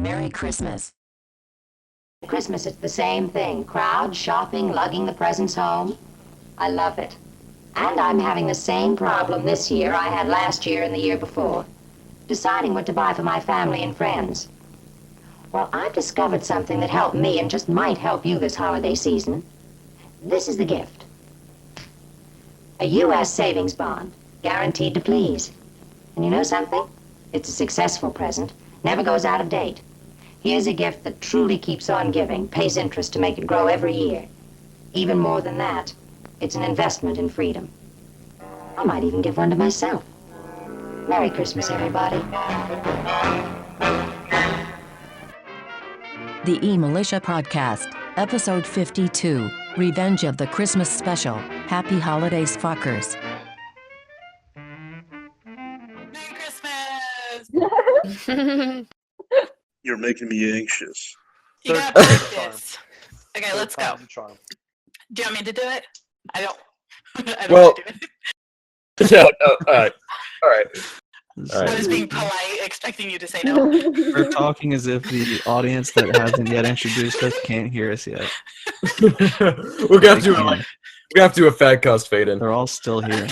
Merry Christmas. Christmas, it's the same thing. Crowd, shopping, lugging the presents home. I love it. And I'm having the same problem this year I had last year and the year before. Deciding what to buy for my family and friends. Well, I've discovered something that helped me and just might help you this holiday season. This is the gift. A U.S. savings bond, guaranteed to please. And you know something? It's a successful present, never goes out of date. Here's a gift that truly keeps on giving, pays interest to make it grow every year. Even more than that, it's an investment in freedom. I might even give one to myself. Merry Christmas, everybody. The eMilitia Podcast, Episode 52, Revenge of the Christmas Special. Happy Holidays, fuckers. Merry Christmas! You're making me anxious. You gotta practice. Okay, let's go. Do you want me to do it? I don't Well, want to do it. Yeah, no, alright. I was being polite, expecting you to say no. We're talking as if the audience that hasn't yet introduced us can't hear us yet. We're gonna have to do a fat cast fade in. They're all still here.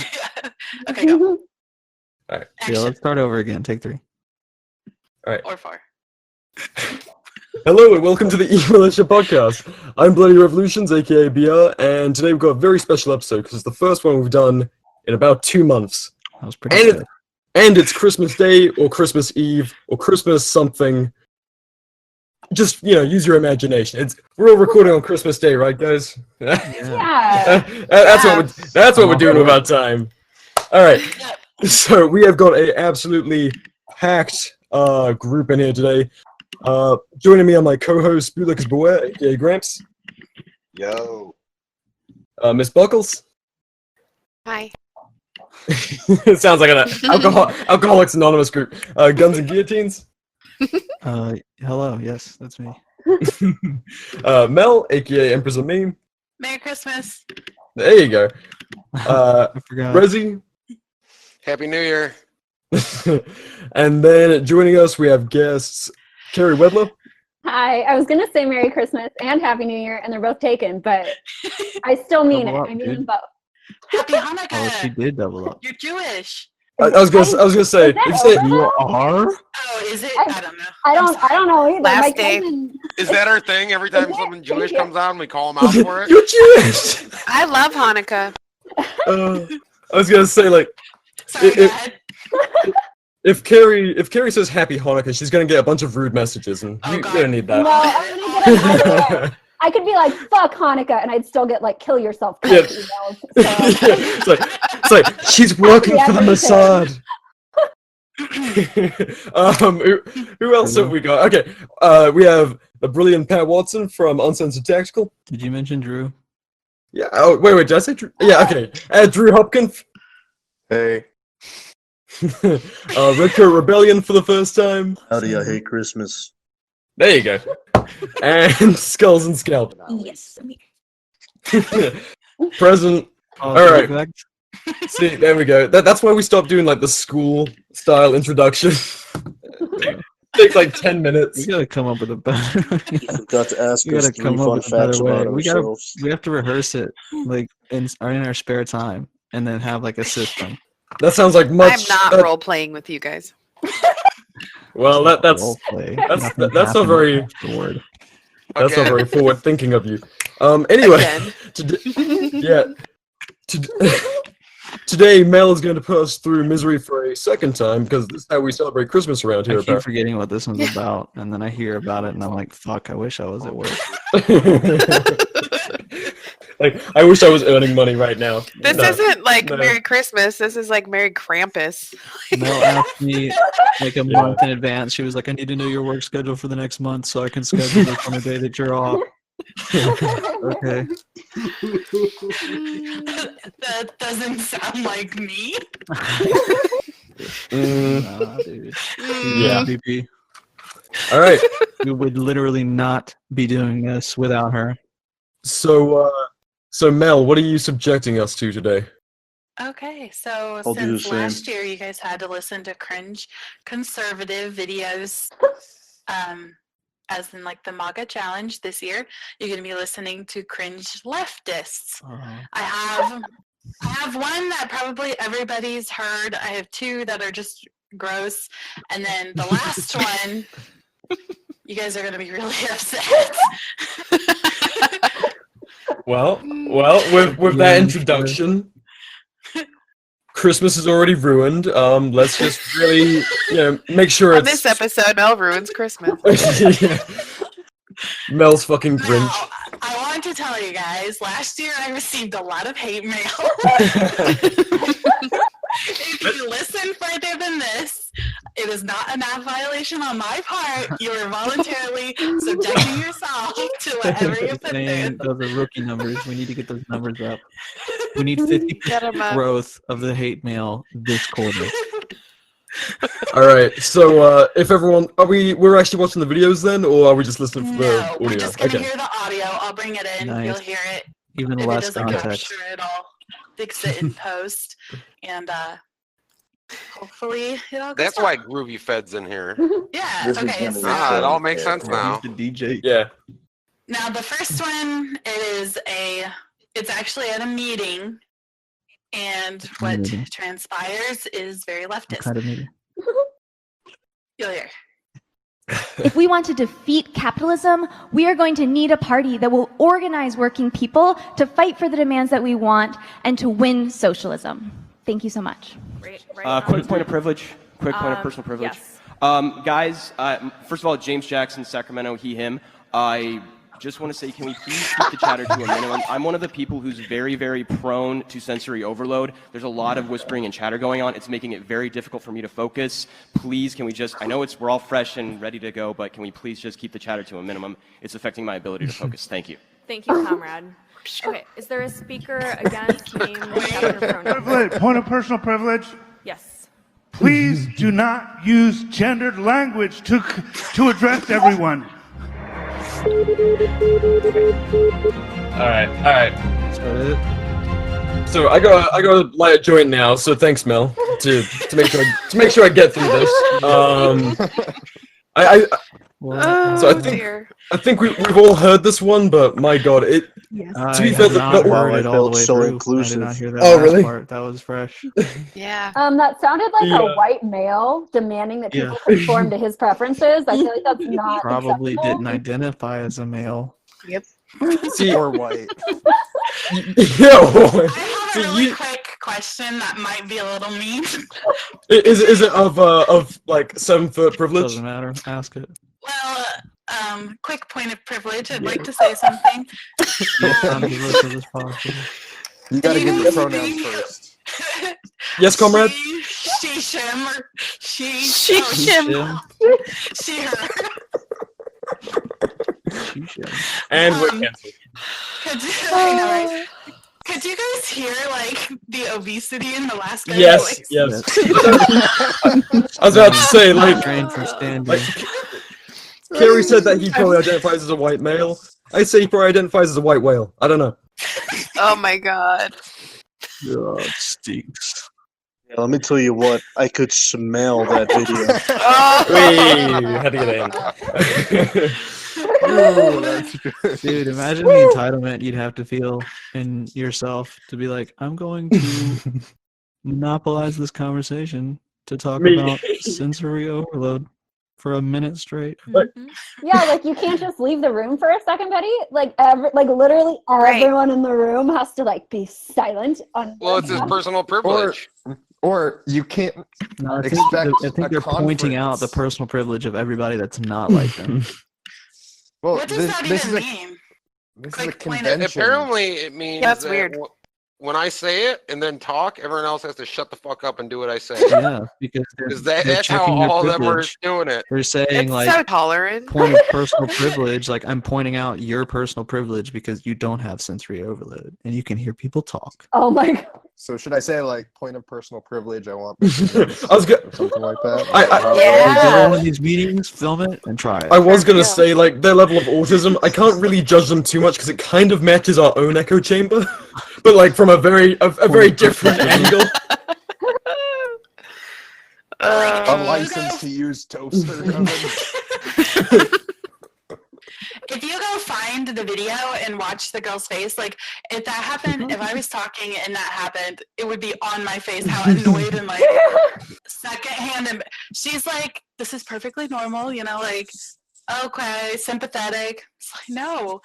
Okay, go. Alright. Yeah, let's start over again. Take 3. Or 4. Hello and welcome to the eMilitia Podcast. I'm Bloody Revolutions, aka BR, and today we've got a very special episode because it's the first one we've done in about 2 months. That was pretty good. And it's Christmas Day, or Christmas Eve, or Christmas something. Just, use your imagination. We're all recording on Christmas Day, right, guys? Yeah. That's what we're doing with our time. All right. So we have got a absolutely packed group in here today. Joining me are my co-host, Bootlickers Beware, aka Gramps. Yo. Miss Buckles. Hi. It sounds like an Alcoholics Anonymous group. Guns and Guillotines. Hello. Yes, that's me. Mel, aka Empress of Meme. Merry Christmas. There you go. I forgot. Resi. Happy New Year. And then joining us, we have guests Carrie Wedler. Hi. I was going to say Merry Christmas and Happy New Year, and they're both taken, but I still mean Double it. up, I mean dude. them both. Happy Hanukkah. Oh, she did double up. You're Jewish. I was gonna say, Is that if you say over? You are? Oh, is it? I don't know. I don't know either. Last My day. cousin, Is that our thing? Every time someone Jewish comes on, we call them out for it? You're Jewish. I love Hanukkah. I was gonna say, like, Sorry, go ahead. if Carrie says Happy Hanukkah, she's gonna get a bunch of rude messages, and Oh, you God. don't need that. no, I'm going to get it either way. I could be like, fuck Hanukkah, and I'd still get, like, kill yourself Yeah. emails. So. It's like she's working for the Mossad. Who else have we got? Okay, we have the brilliant Pat Watson from Uncensored Tactical. Did you mention Drew? Yeah. Oh, wait. Did I say Drew? Yeah. Okay. Drew Hopkins. Hey. Red Coat Rebellion for the first time. Howdy, I hate Christmas. There you go. And Skulls and Scalp. Yes. Present. Oh, All right. correct. See, there we go. That's why we stopped doing like the school style introduction. Takes like 10 minutes. We gotta come up with a better. You forgot to ask We us gotta 3 come up fun with a facts better way. about ourselves. We have to rehearse it like in our spare time, and then have like a system. That sounds like much. I'm not role playing with you guys. Well, that's Roleplay. that's Nothing not happened very. afterward. That's not Again. very forward thinking of you. Anyway, Again. Today Mel is going to put us through Misery for a second time because this is how we celebrate Christmas around I here. keep Apparently. forgetting what this one's about, and then I hear about it, and I'm like, "Fuck! I wish I was at work." Like, I wish I was earning money right now. This No. isn't like No. Merry Christmas. This is like Merry Krampus. Mel asked me like a month in advance. She was like, "I need to know your work schedule for the next month so I can schedule this on a day that you're off." Okay. That doesn't sound like me. Mm, Dude. Yeah. MVP. all right. We would literally not be doing this without her. So Mel, what are you subjecting us to today? Okay, so I'll do the since same. last year you guys had to listen to cringe conservative videos, as in like the MAGA challenge this year, you're going to be listening to cringe leftists. I have one that probably everybody's heard. I have two that are just gross. And then the last one, you guys are going to be really upset. Well, with that introduction, Christmas is already ruined. Let's just really, make sure On this episode, Mel ruins Christmas. Mel's fucking Grinch. Now, I want to tell you guys, last year I received a lot of hate mail. If you listen further than this, it is not an app violation on my part. You are voluntarily subjecting yourself to whatever you put there. Those are rookie numbers. We need to get those numbers up. We need 50% growth of the hate mail this quarter. All right. So, if everyone, we're actually watching the videos then, or are we just listening for the audio? We're just gonna hear the audio. I'll bring it in. Nice. You'll hear it. Even if less it doesn't context. capture it, I'll fix it in post, and hopefully it all goes That's why Groovy Fed's in here. Yeah. This is Okay. gonna be So It all makes sense now. He's the DJ. Yeah. now the first one it's actually at a meeting, and what Meeting. transpires is very leftist. Kind of meeting. You'll hear. If we want to defeat capitalism, we are going to need a party that will organize working people to fight for the demands that we want and to win socialism. Thank you so much. Quick point of privilege. Quick point of personal privilege. Yes. Guys, first of all, James Jackson, Sacramento, he, him. I just want to say, can we please keep the chatter to a minimum? I'm one of the people who's very, very prone to sensory overload. There's a lot of whispering and chatter going on. It's making it very difficult for me to focus. Please, can we just, I know we're all fresh and ready to go, but can we please just keep the chatter to a minimum? It's affecting my ability to focus. Thank you. Thank you, comrade. Okay, is there a speaker against name, chapter, pronoun? Point of personal privilege. Yes. Please do not use gendered language to address everyone. All right. So I got light a joint now. So thanks, Mel, to make sure I get through this. I think we've all heard this one, but my God, to be fair, not heard it all the way so through. inclusive. I did not hear that Oh, last really? part. That was fresh. Yeah. That sounded like Yeah. a white male demanding that people conform to his preferences. I feel like that's not Probably acceptable. didn't identify as a male. Yep. See, or white. I have a really quick question that might be a little mean. Is it of like 7-foot privilege? Doesn't matter. Ask it. Well, quick point of privilege. I'd like to say something. You gotta get the pronouns first. Yes, comrade. She, him, or she, him. she, her. And we're canceled. I know, right? Could you guys hear like the obesity in the last guy's Yes, voice? yes. I was about to say, like, Trained for standing. Kerry said that he probably identifies as a white male. I say he probably identifies as a white whale. I don't know. Oh my God. Oh, it stinks. Yeah, let me tell you what, I could smell that video. Wait, had to get in. Dude, imagine the entitlement you'd have to feel in yourself to be like, I'm going to monopolize this conversation to talk about sensory overload for a minute straight. Yeah, like you can't just leave the room for a second, Betty. Like literally everyone in the room has to like be silent on. Well, it's his personal privilege. Or you can't expect. I think they're pointing out the personal privilege of everybody that's not like them. Well, What does that even mean? This Quick is a point of- convention. Apparently, it means That's that weird. When I say it and then talk, everyone else has to shut the fuck up and do what I say. Yeah, because That's how checking your all of them are privilege. doing it. They're saying It's like so tolerant. point of personal privilege, like I'm pointing out your personal privilege because you don't have sensory overload and you can hear people talk. Oh my God. So should I say like point of personal privilege? I want I was or something like that. If you go to one of these meetings, film it and try it. I was gonna say, like, their level of autism, I can't really judge them too much because it kind of matches our own echo chamber, but like from a very different angle. Unlicensed to use toaster oven. If you go find the video and watch the girl's face, like if that happened, if I was talking and that happened, it would be on my face how annoyed and like secondhand. And she's like, "This is perfectly normal," you know, like okay, sympathetic. It's like no,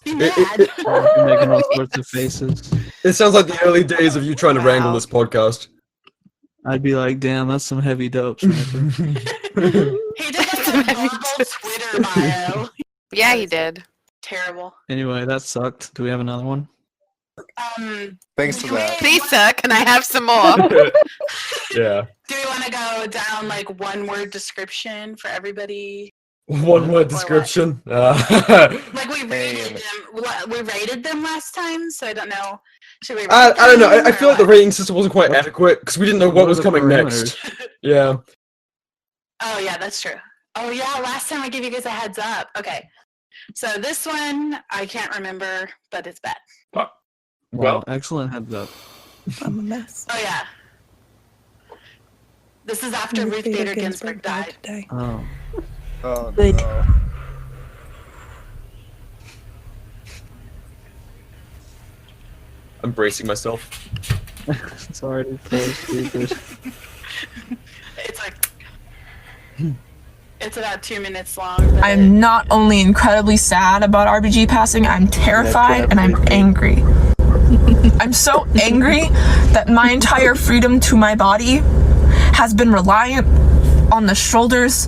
be mad. You're making all sorts of faces. It sounds like the early days of you trying to wrangle this podcast. I'd be like, damn, that's some heavy dope, Sniper. He did like a normal Twitter bio. Yeah, he did. Terrible. Anyway, that sucked. Do we have another one? Thanks to that. Lisa, can I have some more? Yeah. Do we want to go down like one word description for everybody? One word description. Like we rated them last time, so I don't know. Should we? I don't know. I feel like the rating system wasn't quite adequate because we didn't know what was coming next. Yeah. Oh yeah, that's true. Oh yeah, last time I gave you guys a heads up. Okay, so this one I can't remember, but it's bad. Well, excellent heads up. I'm a mess. Oh yeah. This is after Ruth Bader Ginsburg died. Today. Oh. Oh, Good. no. I'm bracing myself. It's already so stupid. It's like it's about 2 minutes long. I'm not only incredibly sad about RBG passing, I'm terrified and I'm angry. I'm so angry that my entire freedom to my body has been reliant on the shoulders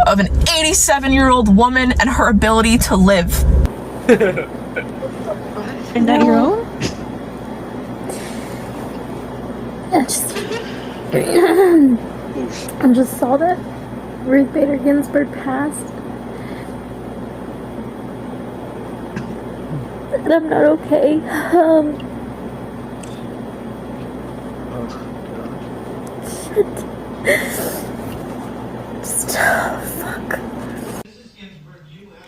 of an 87-year-old woman and her ability to live. Isn't that your own? I just saw that Ruth Bader Ginsburg passed. And I'm not okay. Shit. Fuck.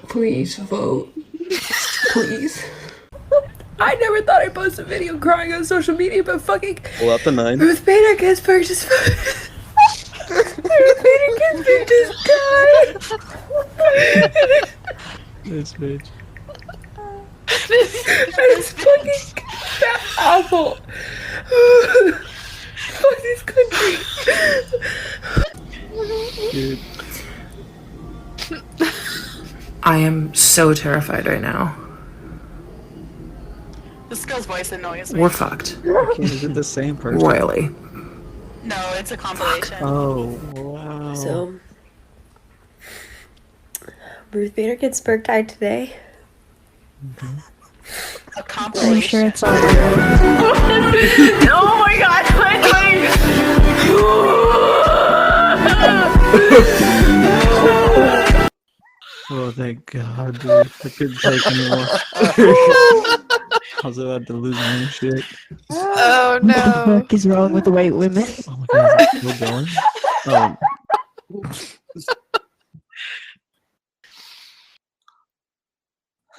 Please vote. Please. I never thought I'd post a video crying on social media, but fucking Pull out the 9. Ruth Bader Ginsburg just Ruth Bader Ginsburg just died. This bitch. It's fucking that awful. Fuck this country. Dude. I am so terrified right now. This girl's voice annoys me. We're fucked. Okay, is it the same person? Royally. No, it's a compilation. Oh, wow. So, Ruth Bader Ginsburg died today. A compilation. I'm sure it's all Oh my god, Oh, thank God, dude. I couldn't take anymore. I was about to lose my shit. Oh What the no. fuck is wrong with white women? Oh my God, is it still going?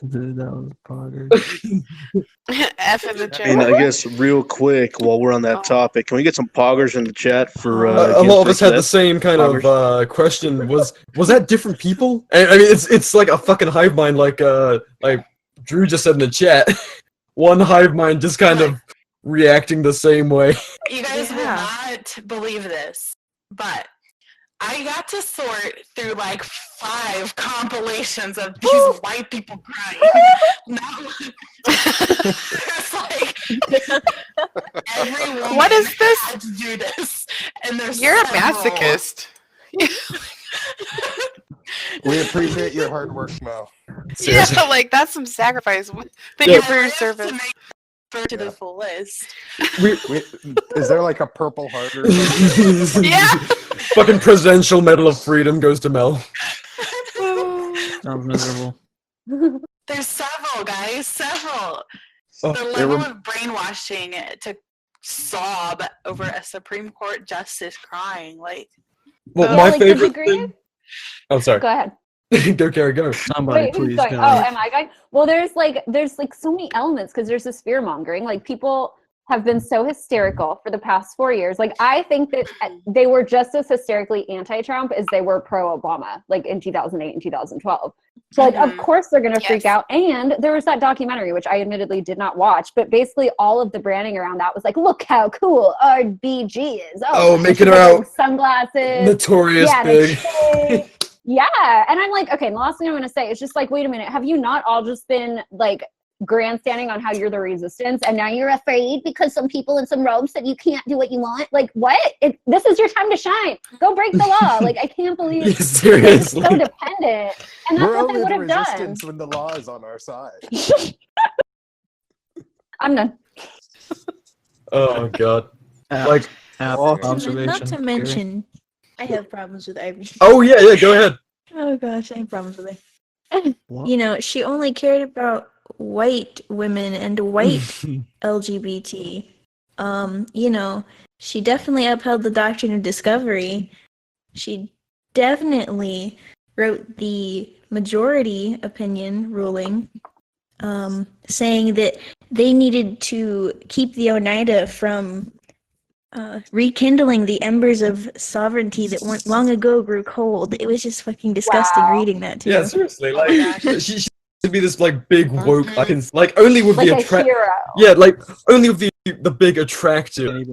Dude, that was Potter. F in the chat. And I guess real quick, while we're on that topic, can we get some poggers in the chat for? A lot of us had the Ginsburg's same kind death? of question. Was that different people? I mean, it's like a fucking hive mind, like Drew just said in the chat. One hive mind just kind of reacting the same way. You guys will not believe this, but I got to sort through like 5 compilations of these white people crying. It's like everyone What is this? had to do this, and there's You're a several. masochist. We appreciate your hard work, Mo. Yeah, like that's some sacrifice. Thank you for your service. To the full list. Is there like a purple heart or something? Yeah. Fucking Presidential Medal of Freedom goes to Mel. Sounds miserable. There's several, guys. Several. Oh, The level of brainwashing to sob over a Supreme Court justice crying, like. Well, Yeah, my like, favorite did you agree? thing. Oh, sorry. Go ahead. Go, Carrie, go. Somebody, Wait, who's please, going? guys. Oh, am I going? Well, there's like so many elements because there's this fear mongering. Like people have been so hysterical for the past 4 years. Like, I think that they were just as hysterically anti-Trump as they were pro-Obama, like in 2008 and 2012. So, like, of course they're going to freak out. And there was that documentary, which I admittedly did not watch, but basically all of the branding around that was like, look how cool RBG is. Oh, making her wearing out sunglasses. notorious big. Yeah. And I'm like, okay, and the last thing I'm going to say is just like, wait a minute. Have you not all just been like grandstanding on how you're the resistance and now you're afraid because some people in some robes said you can't do what you want? Like, what? This is your time to shine. Go break the law. Like, I can't believe seriously. so dependent. And that's We're what they only would the have done. resistance when the law is on our side. I'm done. Oh god. Like observation. Not to mention, I have problems with Ivy. Oh yeah, go ahead. Oh gosh, I have problems with her. You know, she only cared about white women and white LGBT. You know, she definitely upheld the doctrine of discovery. She definitely wrote the majority opinion ruling, saying that they needed to keep the Oneida from rekindling the embers of sovereignty that long ago grew cold. It was just fucking disgusting reading that too. Yeah, seriously, like she should be this like big woke. I can like only with Like the a hero. Yeah, like only with the big attractive.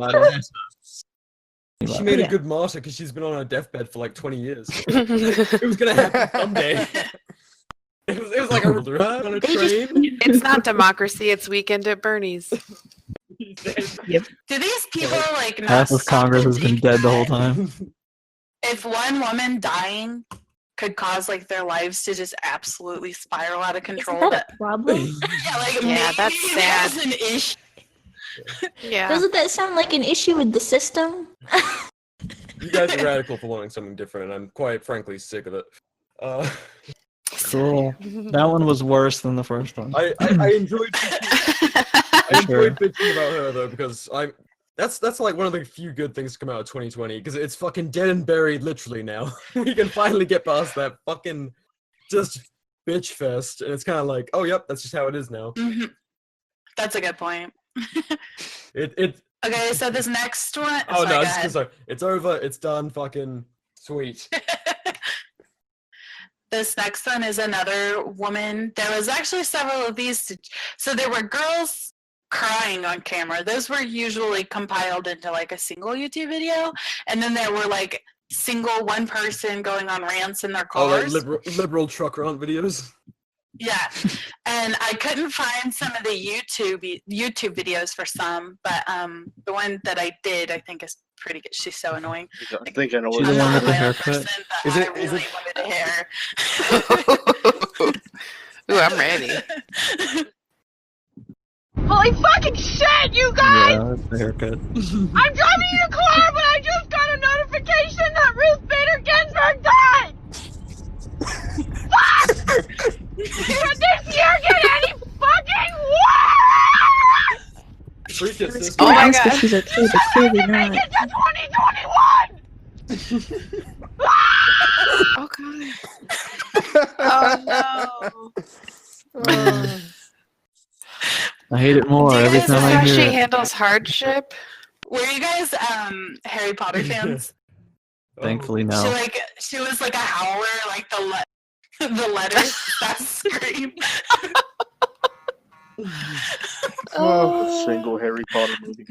She made a good martyr because she's been on her deathbed for like 20 years. It was gonna happen someday. It was like a ride on a train. It's not democracy. It's weekend at Bernie's. Do these people like not Half of stop Congress to has been think dead the whole that time. if one woman dying could cause like their lives to just absolutely spiral out of control? Isn't that a problem? Yeah, like Yeah, maybe that's sad. there's an issue. Yeah. Doesn't that sound like an issue with the system? You guys are radical for wanting something different, and I'm quite frankly sick of it. Cool. That one was worse than the first one. I enjoyed bitching about her though because that's like one of the few good things to come out of 2020 because it's fucking dead and buried literally now. We can finally get past that fucking just bitch fest, and it's kind of like, oh yep, that's just how it is now. That's a good point. It Okay, so this next one. Oh sorry, no, go ahead. sorry. It's over. It's done. Fucking sweet. This next one is another woman. There was actually several of these. So there were girls crying on camera. Those were usually compiled into like a single YouTube video. And then there were like single one person going on rants in their cars. Oh, like liberal truck rant videos. Yeah, and I couldn't find some of the YouTube videos for some, but the one that I did, I think is pretty good. She's so annoying. I think I know She's what the one it with the is. haircut. Is it? Is Really wanted a hair. Ooh, I'm ready. Holy fucking shit, you guys! Yeah, that's the haircut. I'm driving in a car, but I just got a notification that Ruth Bader Ginsburg died! Fuck! Could this year get any fucking worse? Oh my god. She's okay, but clearly not. Make it to 2021! Oh god. Oh no. I hate it more every This is time I how hear she it. handles hardship. Were you guys Harry Potter fans? Thankfully, no. She was like a howler, like the letters that scream. A single Harry Potter movie.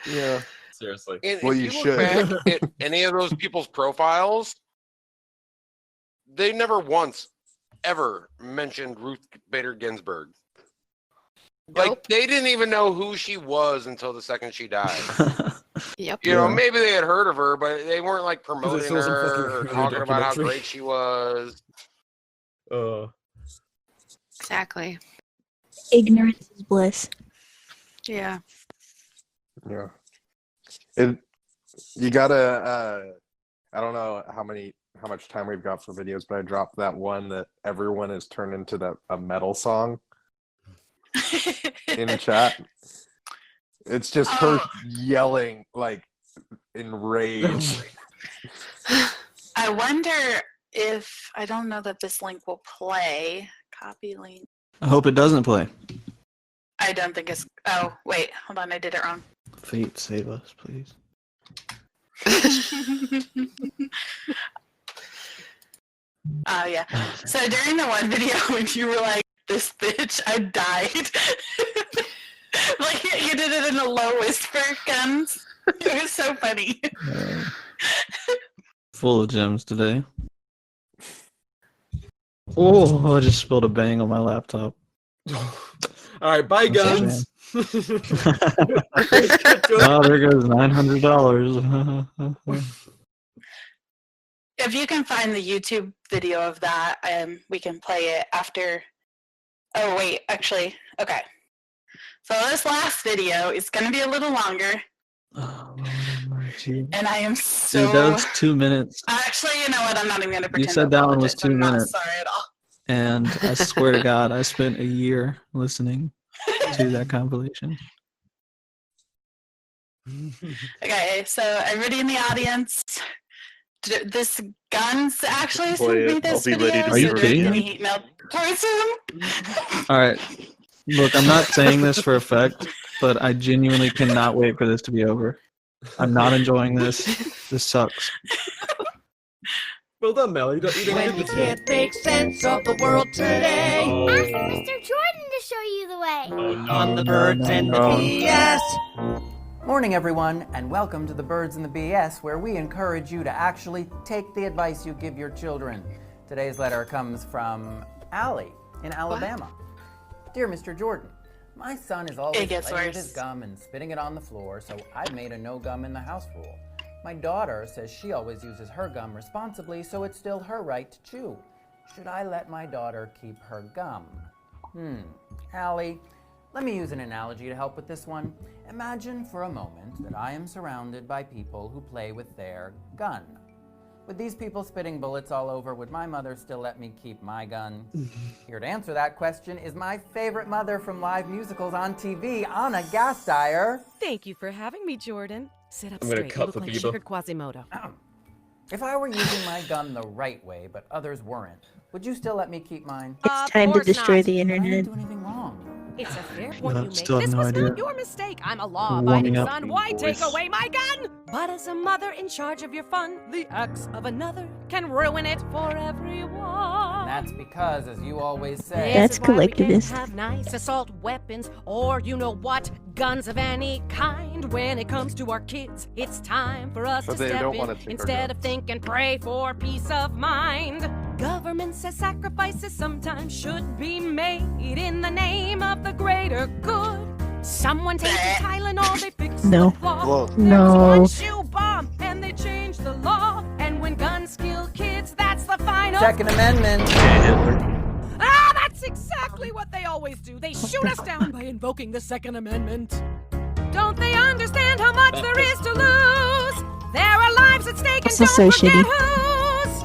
Yeah. Seriously. And Well, if you look should. back at any of those people's profiles, they never once ever mentioned Ruth Bader Ginsburg. Like, they didn't even know who she was until the second she died. Yep. You know, maybe they had heard of her, but they weren't like promoting saw some her or fucking talking about how documentary. great she was. Exactly. Ignorance is bliss. Yeah. Yeah. You gotta. I don't know how much time we've got for videos, but I dropped that one that everyone has turned into a metal song in chat. It's just her yelling like enraged. I wonder if I don't know that this link will play. Copy link. I hope it doesn't play. I don't think it's. Oh, wait. Hold on. I did it wrong. Fate, save us, please. Yeah. So during the one video when you were like, this bitch, I died. Like, you did it in a low whisper, Guns. It was so funny. Full of gems today. Oh, I just spilled a bang on my laptop. Alright, bye, Guns. Oh, there goes $900. If you can find the YouTube video of that, we can play it after. Oh, wait, actually, okay. So this last video is going to be a little longer. Oh, mercy. And I am so... Dude, that was 2 minutes. Actually, you know what? I'm not even going to pretend. You said that one was apologize. 2 I'm not minutes. sorry at all. And I swear to God, I spent a year listening to that compilation. Okay, so everybody in the audience, this Guns actually sent Play me it. this I'll be video. ready to Are you so there's kidding gonna me? be hate mail towards him. All right. Look, I'm not saying this for effect, but I genuinely cannot wait for this to be over. I'm not enjoying this. This sucks. Well done, Mel. You don't When you can't make sense of the world today. Ask Mr. Jordan to show you the way. On the Birds and the BS. Morning, everyone, and welcome to the Birds and the BS, where we encourage you to actually take the advice you give your children. Today's letter comes from Allie in Alabama. Dear Mr. Jordan, my son is always playing with his gum and spitting it on the floor, so I've made a no gum in the house rule. My daughter says she always uses her gum responsibly, so it's still her right to chew. Should I let my daughter keep her gum? Allie, let me use an analogy to help with this one. Imagine for a moment that I am surrounded by people who play with their gun. With these people spitting bullets all over, would my mother still let me keep my gun? Here to answer that question is my favorite mother from live musicals on TV, Anna Gasteyer. Thank you for having me, Jordan. Sit up I'm gonna straight. cut You look the like people. Shigeru Quasimodo. If I were using my gun the right way, but others weren't, would you still let me keep mine? It's time to destroy the internet. I didn't do anything wrong. It's a fair point you make. Still have This no was idea. not your mistake. I'm a Warming law-abiding up. son. Why take Voice. away my gun? But as a mother in charge of your fun, the acts of another can ruin it for everyone. That's because, as you always say, That's This is why we can't collectivist. have nice assault weapons or you know what, guns of any kind. When it comes to our kids, it's time for us But to they step don't in wanna take our instead of think and pray for peace of mind. Government says sacrifices sometimes should be made in the name of the greater good. Someone takes Tylenol, they fix No. the flaw. Whoa. There's No. one shoe bomb, and they change the law. And when guns kill kids, that's the final. Second Amendment. Ah, that's exactly what they always do. They shoot us down by invoking the Second Amendment. Don't they understand how much there is to lose? There are lives at stake and This is don't so forget shitty. whose.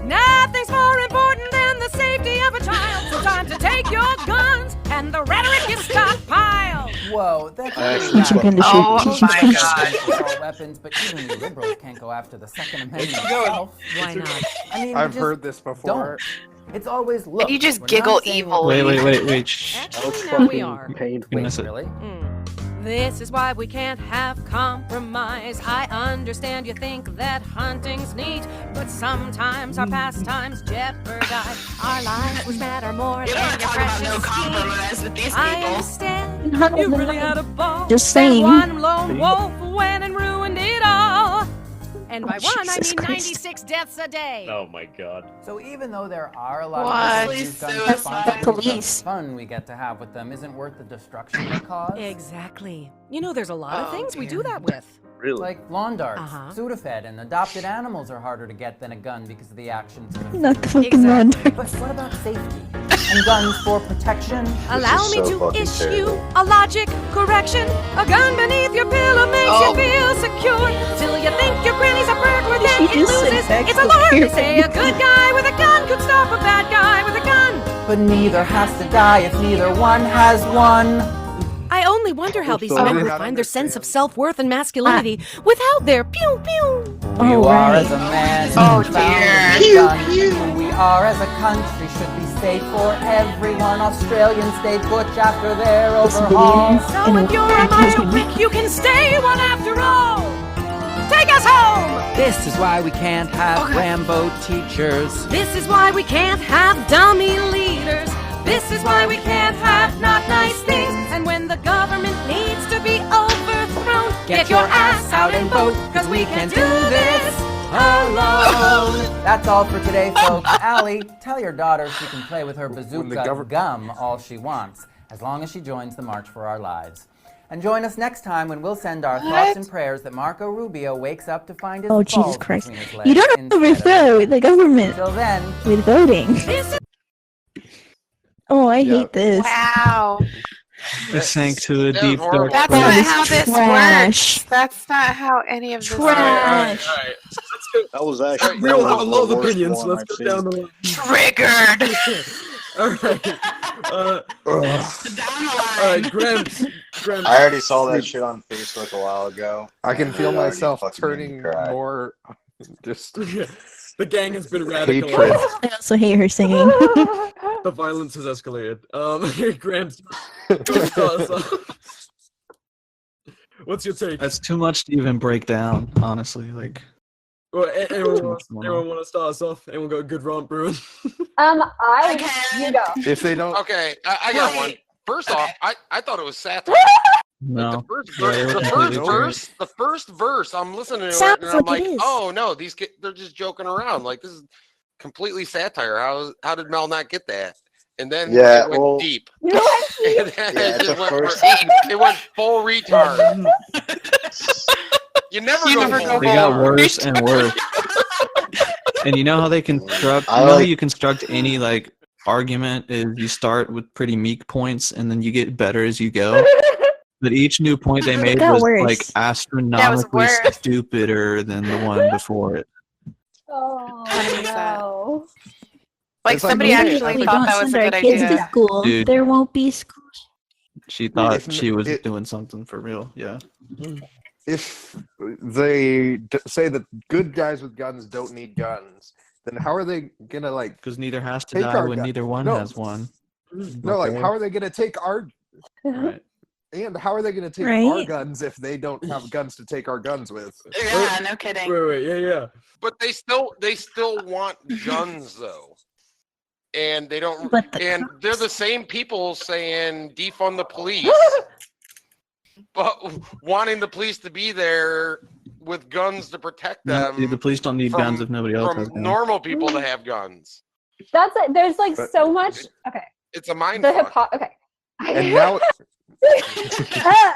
Nothing's more important than the safety of a child. So time to take your guns and the rhetoric is stockpiled. Whoa, that's I really actually bad. swear. Oh my God. Assault weapons, but even you liberals can't go after the Second Amendment itself. Why not? I mean, I've just heard this before. don't. It's always look. You just we're giggle not saying evil. we're- Wait. Shh. Actually, now we are. Painful. Wait, Miss it. really? This is why we can't have compromise. I understand you think that hunting's neat, but sometimes our pastimes jeopardize our lives, which matter more You than don't your talk about precious no schemes. compromise with these I people. understand you really had a ball. Just That saying. one lone wolf went and ruined it all. And by Oh, one, I Jesus mean Christ. 96 deaths a day. Oh my god. So even though there are a lot What? of people who use guns Police responsibly, Police. the fun we get to have with them isn't worth the destruction they cause. Exactly. You know, there's a lot of Oh, things we do that with. Really? Like lawn darts, Uh-huh. Sudafed, and adopted animals are harder to get than a gun because of the actions of the Not the fucking run. But what about safety? And guns for protection? Allow me so to fucking issue terrible. a logic correction. A gun beneath your pillow makes you feel secure. Till you think your granny's a burglar, then She it just said loses back its to allure. They here. say a good guy with a gun could stop a bad guy with a gun. But neither has to die if neither one has one. I only wonder how these So men they would not find their sense of understand. self-worth and masculinity without their pew pew. Who you are as a man Oh, who's found dear. with a gun. Who we are as a country should be safe for everyone. Australians stayed butch after their overhaul. So if you're a mile quick, you can stay one after all. Take us home! This is why we can't have Rambo teachers. This is why we can't have dummy leaders. This is why we can't have not nice things. And when the government needs to be overthrown, get your ass out and vote, cause we can't do this alone. That's all for today, folks. Allie, tell your daughter she can play with her bazooka gum all she wants, as long as she joins the March for Our Lives. And join us next time when we'll send our thoughts and prayers that Marco Rubio wakes up to find his Oh, balls Jesus Christ. between his legs. You don't overthrow the government Until then, with voting. Oh, I hate this. Wow. It sank to a deep dark That's place. not how this Trash. works. That's not how any of this Trash. works. All right. Let's go. That was actually. We all that have a was lot of the worst opinions, so one let's I've go down the line. Triggered. All right. Graham. I already saw that shit on Facebook a while ago. I can feel It already myself fucking turning made me cry. more just The gang has been hatred. radicalized. I also hate her singing. The violence has escalated. Graham, start us off. What's your take? That's too much to even break down, honestly. Like, Well, anyone want to start us off? Anyone got a good rant, Bruin? You go. If they don't, Okay, I got one. First off, I thought it was satire. no. The first verse, I'm listening to it Sounds and I'm like it like, is. oh no, they're just joking around. Like this is completely satire. How did Mel not get that? And then Yeah, it went well- deep. You know what? And then Yeah, it the just went first- it went full retard. You never go They got worse and worse. And you know how they construct? I You know how like- you construct any like argument is you start with pretty meek points and then you get better as you go. But each new point they made got was worse. like astronomically worse. stupider than the one before it. Oh 100%. no. Like It's like somebody the way actually we thought don't that was send a our good kids idea. to school, Dude. there won't be school. She thought If she was it- doing something for real. Yeah. if they say that good guys with guns don't need guns, then how are they gonna like? Because neither has to Take die our when gun. neither one No. has one. No, like how are they gonna take our? Right. And how are they gonna take Right. our guns if they don't have guns to take our guns with? Yeah, no kidding. Wait, yeah. But they still want guns though. And they don't But the and they're the same people saying defund the police. But wanting the police to be there with guns to protect No, them. the police don't need from- guns if nobody else has from guns. normal people to have guns. That's it. There's like But- so much. Okay. It's a mind The fuck. okay. And now,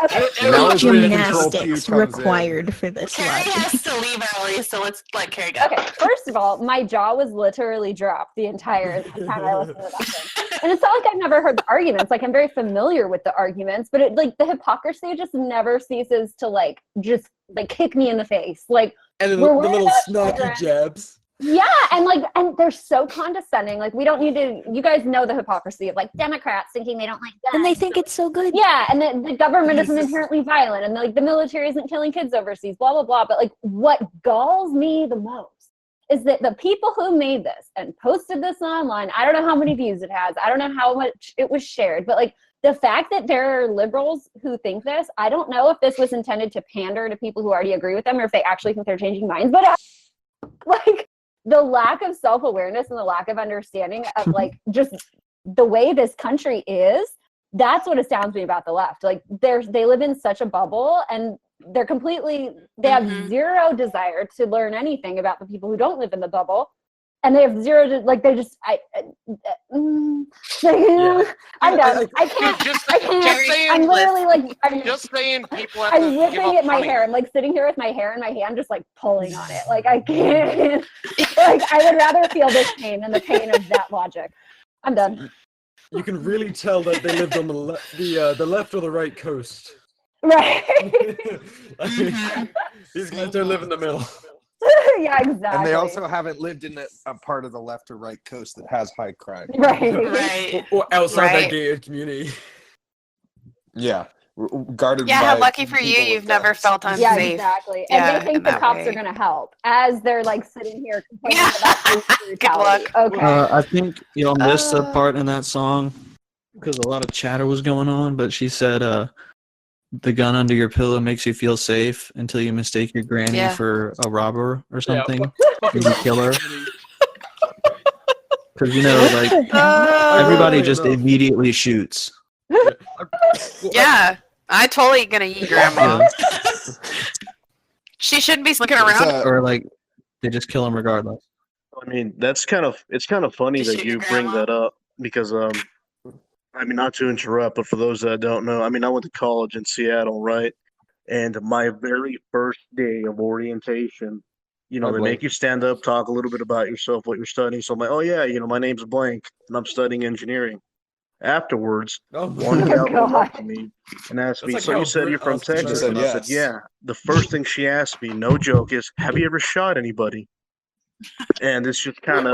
Okay. now is where the control Q Gymnastics comes in. required for this Carrie logic. has to leave early, so let's let Carrie go. Okay, first of all, my jaw was literally dropped the entire time I listened to that thing. And it's not like I've never heard the arguments. Like I'm very familiar with the arguments, but it like the hypocrisy just never ceases to like just like kick me in the face. Like And then we're the worried little about snarky children. jabs. Yeah, and they're so condescending. Like we don't need to. You guys know the hypocrisy of like Democrats thinking they don't like guns. And they think it's so good. Yeah, and the government isn't inherently violent, and like the military isn't killing kids overseas, blah blah blah. But like, what galls me the most is that the people who made this and posted this online, I don't know how many views it has, I don't know how much it was shared, but like the fact that there are liberals who think this, I don't know if this was intended to pander to people who already agree with them or if they actually think they're changing minds. But like the lack of self-awareness and the lack of understanding of like just the way this country is, that's what astounds me about the left. Like they live in such a bubble and they have zero desire to learn anything about the people who don't live in the bubble. And they have zero I'm done. I can't. I'm literally like, just saying people have I'm to give ripping up at my money. hair. I'm like sitting here with my hair in my hand, just like pulling on it. Like I can't. Like I would rather feel this pain than the pain of that logic. I'm done. You can really tell that they lived on the left or the right coast. Right. These guys don't live in the middle. Yeah, exactly. And they also haven't lived in a part of the left or right coast that has high crime. Right. Or outside that gated community. Yeah. guarded Yeah, by lucky for you, people with you've never guns. felt unsafe. Yeah, exactly. And Yeah, they think in the that cops way. are going to help as they're like sitting here complaining about police brutality. Okay. I think y'all missed a part in that song because a lot of chatter was going on, but she said, the gun under your pillow makes you feel safe until you mistake your granny Yeah. for a robber or Yeah, something. fucking And you kill her. Because, you know, like, Oh. everybody just immediately shoots. Yeah, I totally gonna eat grandma. She shouldn't be looking around. Or, like, they just kill him regardless. I mean, it's kind of funny that you bring that up because I mean, not to interrupt, but for those that don't know, I mean, I went to college in Seattle, right? And my very first day of orientation, you know, they make you stand up, talk a little bit about yourself, what you're studying. So I'm like, oh yeah, you know, my name's blank, and I'm studying engineering. Afterwards, one gal came up to me and asked me, like so how you said you're from us to Texas? learn. And I said, yeah. The first thing she asked me, no joke, is, have you ever shot anybody? And it's just kind of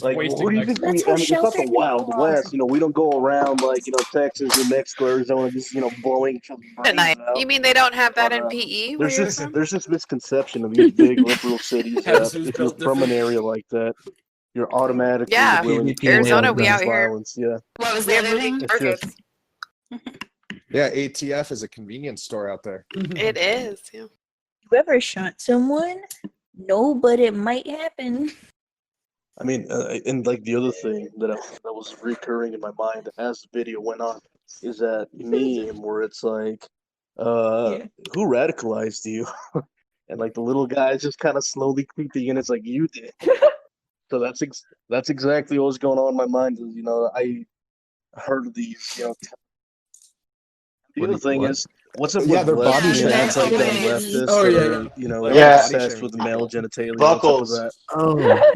like, who do you think we? I mean, it's not the Wild West, you know. We don't go around like, you know, Texas, New Mexico, Arizona, just, you know, blowing each other's At night. brains out. You mean they don't have that in PE? Where you're from? There's this misconception of these big liberal cities that Texas if you're built from an area like that, you're automatically Yeah. willing to Arizona, we out here. violence. Yeah. What was We the have other moving thing? targets. Yeah, ATF is a convenience store out there. It is. Yeah. You ever shot someone? No, but it might happen. I mean, and like the other thing that was recurring in my mind as the video went on is that meme where it's like, who radicalized you? And like the little guy's just kind of slowly creeping in. It's like, you did. So that's exactly what was going on in my mind. Is, you know, I heard of these, you know. The other thing is, what's up with they're body leftists? shaming. It's like them leftists Oh, that yeah, are, yeah. you know, Yeah. obsessed with male genitalia. Buckles. What's up with that? Oh,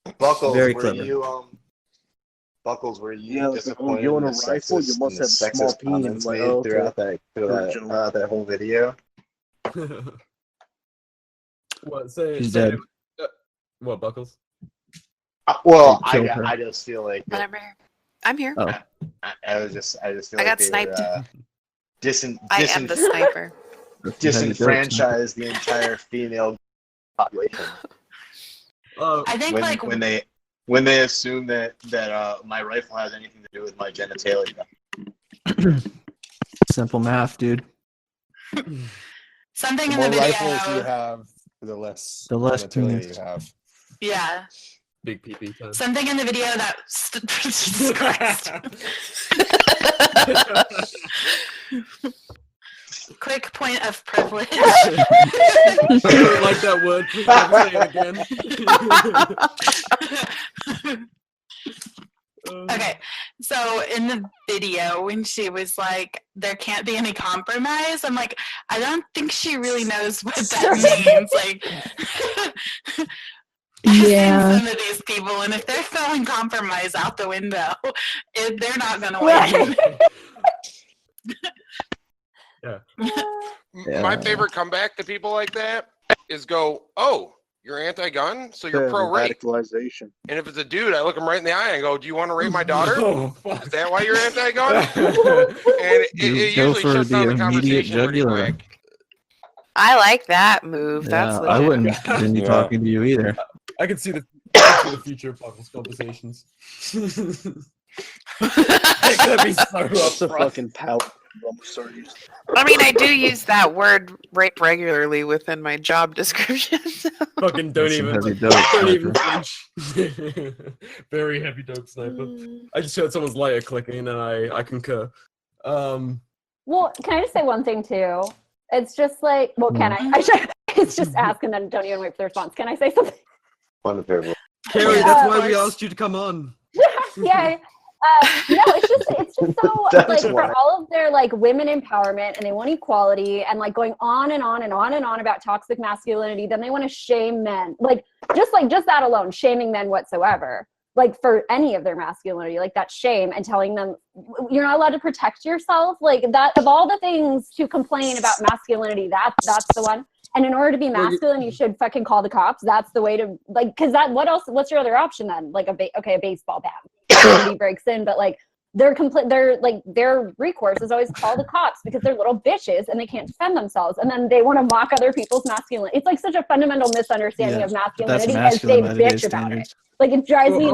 yeah. Buckles, Very were clever. you Buckles, were you Yeah, disappointed you in want the a rifle? You sexist, must in the have a small sexist peen. comments Like, made oh, okay. throughout that whole video? What? Say, She's say dead. what, Buckles? Well, They killed her. I just feel like that, I'm here. Oh. I just feel I like got they sniped. were I am the sniper. disenfranchise the entire female population. I think when they assume that my rifle has anything to do with my genitalia. Simple math, dude. something The in the more video. rifles you have, the less penis. genitalia you have. Yeah. Big pee time. Something in the video that Jesus Christ. Quick point of privilege. I don't like that word. Please never say it again. Okay, so in the video, when she was like, there can't be any compromise, I'm like, I don't think she really knows what that means. Like, I've seen some of these people, and if they're throwing compromise out the window, they're not going to win. My favorite comeback to people like that is go, oh, you're anti-gun, so you're pro-rape. Radicalization. And if it's a dude, I look him right in the eye and go, do you want to rape my daughter? Oh, Is that why you're anti-gun? And it You go usually for shuts down the the immediate conversation pretty jugular. quick. I like that move. Yeah, That's I legit. wouldn't continue talking to you either. I can see the future of Buckles conversations. That'd be so What's the upfront. fucking power? I mean, I do use that word rape regularly within my job description. Fucking don't That's some even. heavy dope, Don't even sniper. flinch. Very heavy dope sniper. I just heard someone's lighter clicking, and I concur. Well, can I just say one thing too? It's just like, well, can I? It's just ask and then don't even wait for the response. Can I say something? Wonderful. Carrie, that's why we asked you to come on. Yeah. No, it's just so like for all of their like women empowerment and they want equality and like going on and on and on and on about toxic masculinity, then they want to shame men. Like just that alone, shaming men whatsoever. Like for any of their masculinity, like that shame and telling them you're not allowed to protect yourself. Like that of all the things to complain about masculinity, that's the one. And in order to be masculine, you should fucking call the cops. That's the way to like, cause that, what else, what's your other option then? Like a baseball bat. He breaks in, but like their recourse is always call the cops because they're little bitches and they can't defend themselves, and then they want to mock other people's masculinity. It's like such a fundamental misunderstanding of masculinity, and they bitch about it. Like it drives me.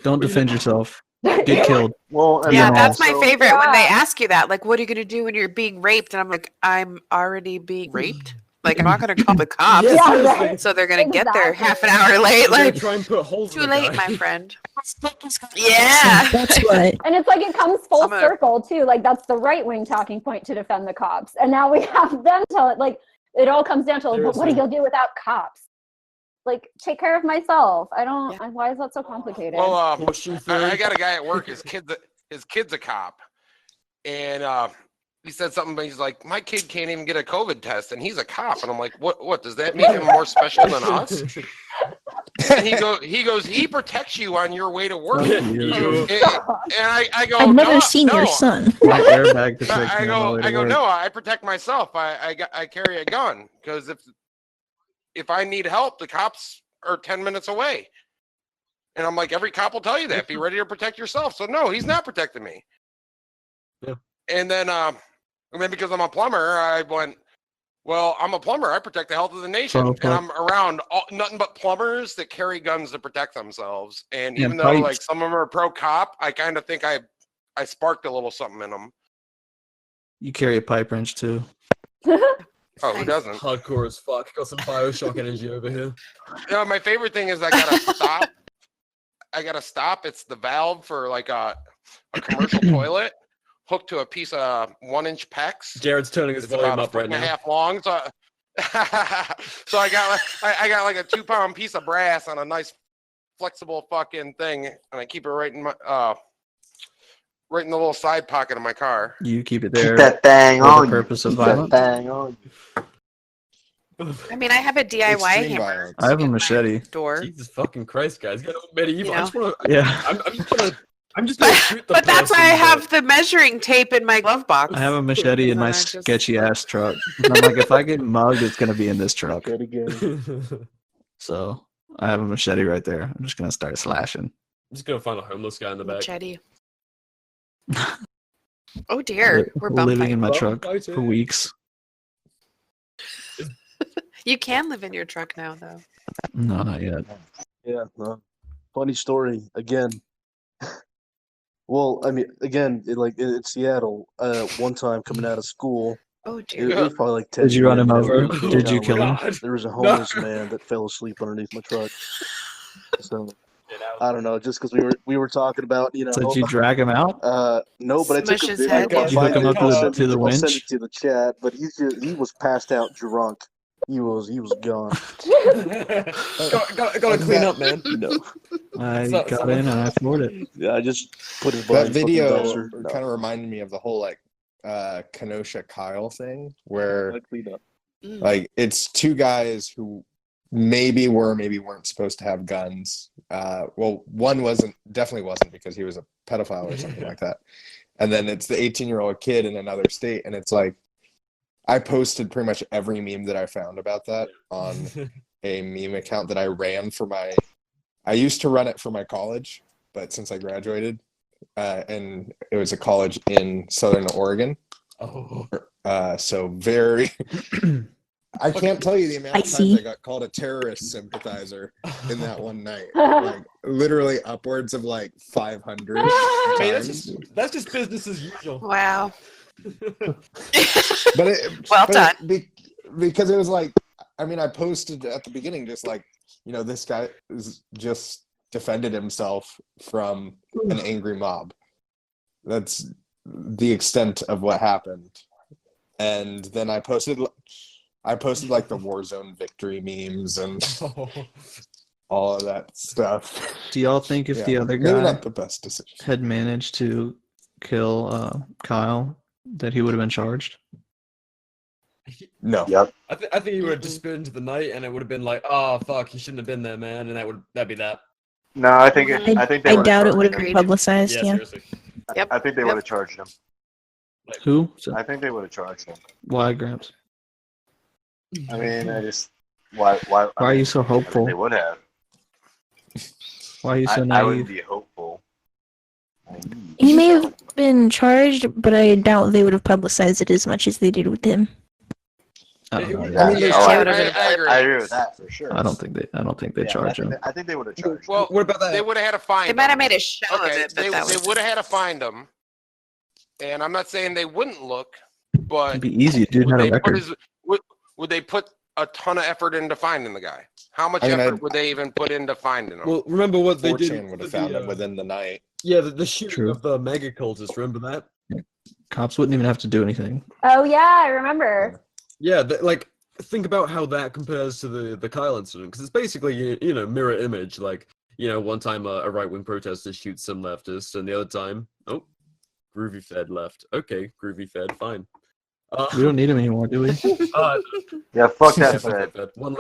Don't defend yourself. Get killed. Well, Yeah, that's my favorite when they ask you that. Like, what are you going to do when you're being raped? And I'm like, I'm already being raped. Like, I'm not going to call the cops. So they're going to get there half an hour late. Like, try and put holes too late, my friend. Yeah. That's what. And it's like it comes full circle too. Like that's the right wing talking point to defend the cops, and now we have them tell it. Like it all comes down to like, what are you gonna do without cops? Like take care of myself. I don't. Why is that so complicated? Well, I got a guy at work. His kid's a cop, and he said something. But he's like, my kid can't even get a COVID test, and he's a cop. And I'm like, what does that make him more special than us? And he goes, he protects you on your way to work. And I go, I've never no, seen no. your son. My airbag protects I me on my way to go, work. no, I protect myself. I carry a gun because if I need help, the cops are 10 minutes away. And I'm like, every cop will tell you that. Be ready to protect yourself. So no, he's not protecting me. Yeah. And then because I'm a plumber, I went, well, I'm a plumber. I protect the health of the nation. And I'm around nothing but plumbers that carry guns to protect themselves. And even though like some of them are pro-cop, I kind of think I sparked a little something in them. You carry a pipe wrench too. Oh, who doesn't? Hardcore as fuck. Got some Bioshock energy over here. No, my favorite thing is I gotta stop. I gotta stop. It's the valve for like a commercial toilet hooked to a piece of 1-inch PEX. Jared's turning his volume up right now. It's about 1.5 long. So I got like a 2-pound piece of brass on a nice flexible fucking thing, and I keep it right in my right in the little side pocket of my car. You keep it there. Keep that thing for on. the purpose of Keep that violence. thing on. I mean, I have a DIY Extreme hammer. violence. I have a machete. Door. Jesus fucking Christ, guys! Get medieval. You I just know? want to. Yeah. I'm just gonna shoot the But that's why I person have the measuring tape in my glove box. I have a machete in my sketchy ass truck. And I'm like, if I get mugged, it's gonna be in this truck. So I have a machete right there. I'm just gonna start slashing. I'm just gonna find a homeless guy in the back. Machete. Oh dear, we're bum living in my Bum truck fighting. for weeks. You can live in your truck now, though. No, not yet. Yeah, no. Funny story again. Well, I mean, again, in Seattle, one time coming out of school, Oh it dear. was probably like 10 Did you run years him ago. over? Did you kill him? There was a homeless man that fell asleep underneath my truck. So I don't know, just because we were talking about, you know. So did you drag him out? No, but I took Smush a his video. head? Did you hook him up to the I'll send winch? it to the chat, but he was passed out drunk. He was gone. Gotta clean up, man. No. I got in and I floored it. Yeah, I just put his body That in the fucking video dumpster. No. kind of reminded me of the whole like Kenosha Kyle thing, where like it's two guys who maybe were, maybe weren't supposed to have guns. Well, one definitely wasn't because he was a pedophile or something like that. And then it's the 18-year-old kid in another state, and it's like I posted pretty much every meme that I found about that on a meme account that I ran for I used to run it for my college, but since I graduated, and it was a college in Southern Oregon. Oh. So very, I can't tell you the amount of times I got called a terrorist sympathizer in that one night. Like literally upwards of like 500 Hey, times. that's just business as usual. Wow. But Well done. Because it was like, I mean, I posted at the beginning just like, you know, this guy is just defended himself from an angry mob. That's the extent of what happened. And then I posted like the Warzone victory memes and all of that stuff. Do y'all think if the other maybe guy not the best decision had managed to kill Kyle, that he would have been charged? No. Yep. I think he would have just spit into the night, and it would have been like, oh fuck, he shouldn't have been there, man, and that'd be that. No, I think I doubt it would have been publicized. Yeah. Seriously. Yep. I think they would have charged him. Who? I think they would have charged him. Why, Gramps? I mean, why are you so hopeful? They would have. Why are you so I naive? wouldn't be hopeful. He may have been charged, but I doubt they would have publicized it as much as they did with him. I don't know. I agree with that for sure. I don't think they charge him. I think they would have charged. Well, what about that? They would have had to find. They might have made a show of Okay, it, but they would have had to find him. And I'm not saying they wouldn't look, but It'd be easy. Dude had a record. Would they put a ton of effort into finding the guy? How much I mean, effort would they even put into finding him? Well, remember what they 4chan did? would have with found the, him within the night. Yeah, the shooting True. of the mega cultists. Remember that? Cops wouldn't even have to do anything. Oh yeah, I remember. Yeah, like think about how that compares to the Kyle incident, because it's basically mirror image. Like one time a right-wing protester shoots some leftists, and the other time, oh, Groovy Fed left. Okay, Groovy Fed, fine. We don't need him anymore, do we? Yeah, fuck Yeah, that fuck Fed. that Fed. One.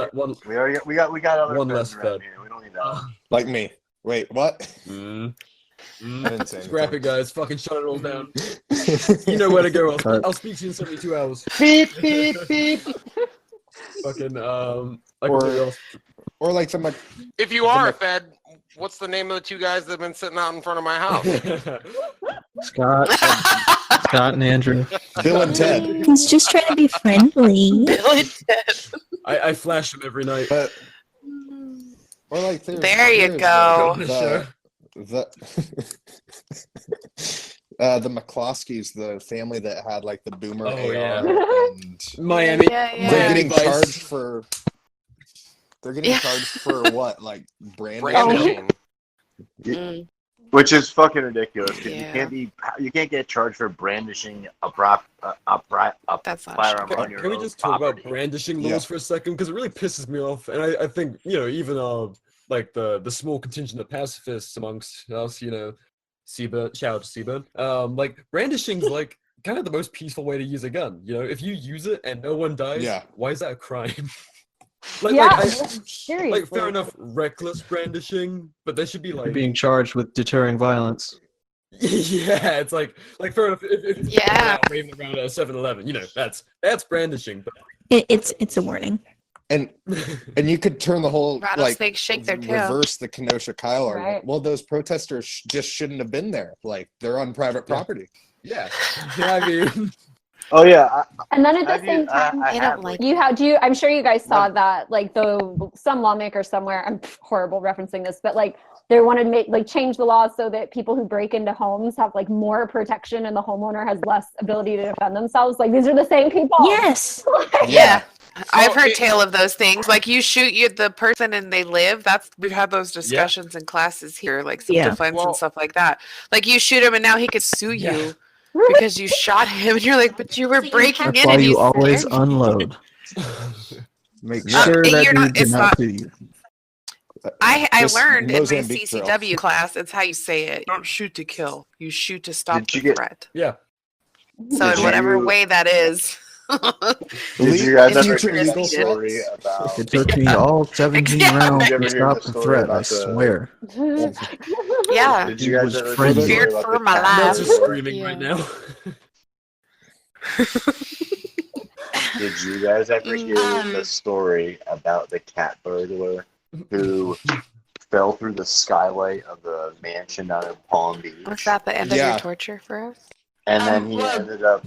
We got other one Feds less around Fed. here. We don't need that. Like me. Wait, what? I didn't say Scrap it, guys. Fucking shut it all down. You know where to go. I'll speak to you in 72 hours. Beep beep beep. Fucking or like some. If you are a Fed, what's the name of the two guys that have been sitting out in front of my house? Scott and Andrew. Bill and Ted. He's just trying to be friendly. Bill and Ted. I flash them every night. But or like there you go. The McCloskeys, the family that had like the boomer AR and Miami. They're getting Vice. charged for. They're getting charged for what? Like brandishing. Which is fucking ridiculous. 'Cause you can't get charged for brandishing a firearm on your Can we own just talk property. about brandishing laws for a second? Because it really pisses me off, and I think even like the small contingent of pacifists amongst us, Seabird, shout out to Seabird. Like brandishing's like kind of the most peaceful way to use a gun. If you use it and no one dies, why is that a crime? Seriously. Like fair enough, reckless brandishing, but there should be like Being charged with deterring violence. yeah, it's like fair enough. If it's waving around at a 7-Eleven, that's brandishing. But It's a warning. And you could turn the whole Rattlesnakes shake their tail. reverse the Kenosha Kyle argument. Right. Well, those protesters just shouldn't have been there. Like they're on private property. Yeah, I mean. Oh yeah. And then at the same time, I'm sure you guys saw that, like some lawmaker somewhere, I'm horrible referencing this, but like they wanted to change the laws so that people who break into homes have like more protection and the homeowner has less ability to defend themselves. Like these are the same people. Yes. Yeah. I've heard tale of those things. Like you shoot the person and they live. We've had those discussions in classes here, like self-defense and stuff like that. Like you shoot him and now he could sue you. Because you shot him, and you're like, but you were breaking in. That's why and you you always unload. Make sure that dude did not sue you. I learned in my Mozambique CCW class, it's how you say it. You don't shoot to kill. You shoot to stop the threat. Yeah. So in whatever way that is. Did you guys ever It's hear the story about? It took me all 17 rounds to stop the threat, I swear. Yeah. Did you guys ever Friendly. hear Feared about for the my cat life. Just screaming right now. Did you guys ever hear the story about the cat burglar who fell through the skylight of the mansion down in Palm Beach? Was that the end of your torture for us? And then he ended up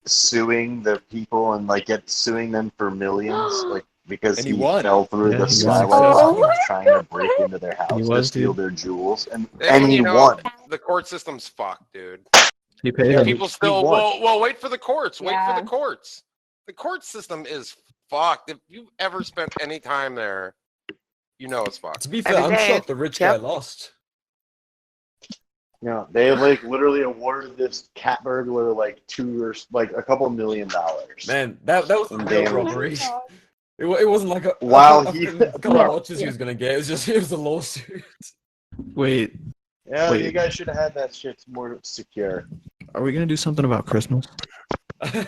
suing the people and suing them for millions, because And he he won. fell through Yeah, the he skylight won. while he was trying to break into their house He to was, steal dude. their jewels, and And he won. The court system's fucked, dude. He paid him. People still well wait for the courts. Wait for the courts. The court system is fucked. If you've ever spent any time there, you know it's fucked. To be fair, I'm shocked the rich guy lost. Yeah, they literally awarded this cat burglar a couple $1 million. Man, that was a real robbery. It wasn't like a couple of watches he was gonna get. It was a lawsuit. Wait. Yeah, Wait. you guys should have had that shit more secure. Are we gonna do something about Christmas? I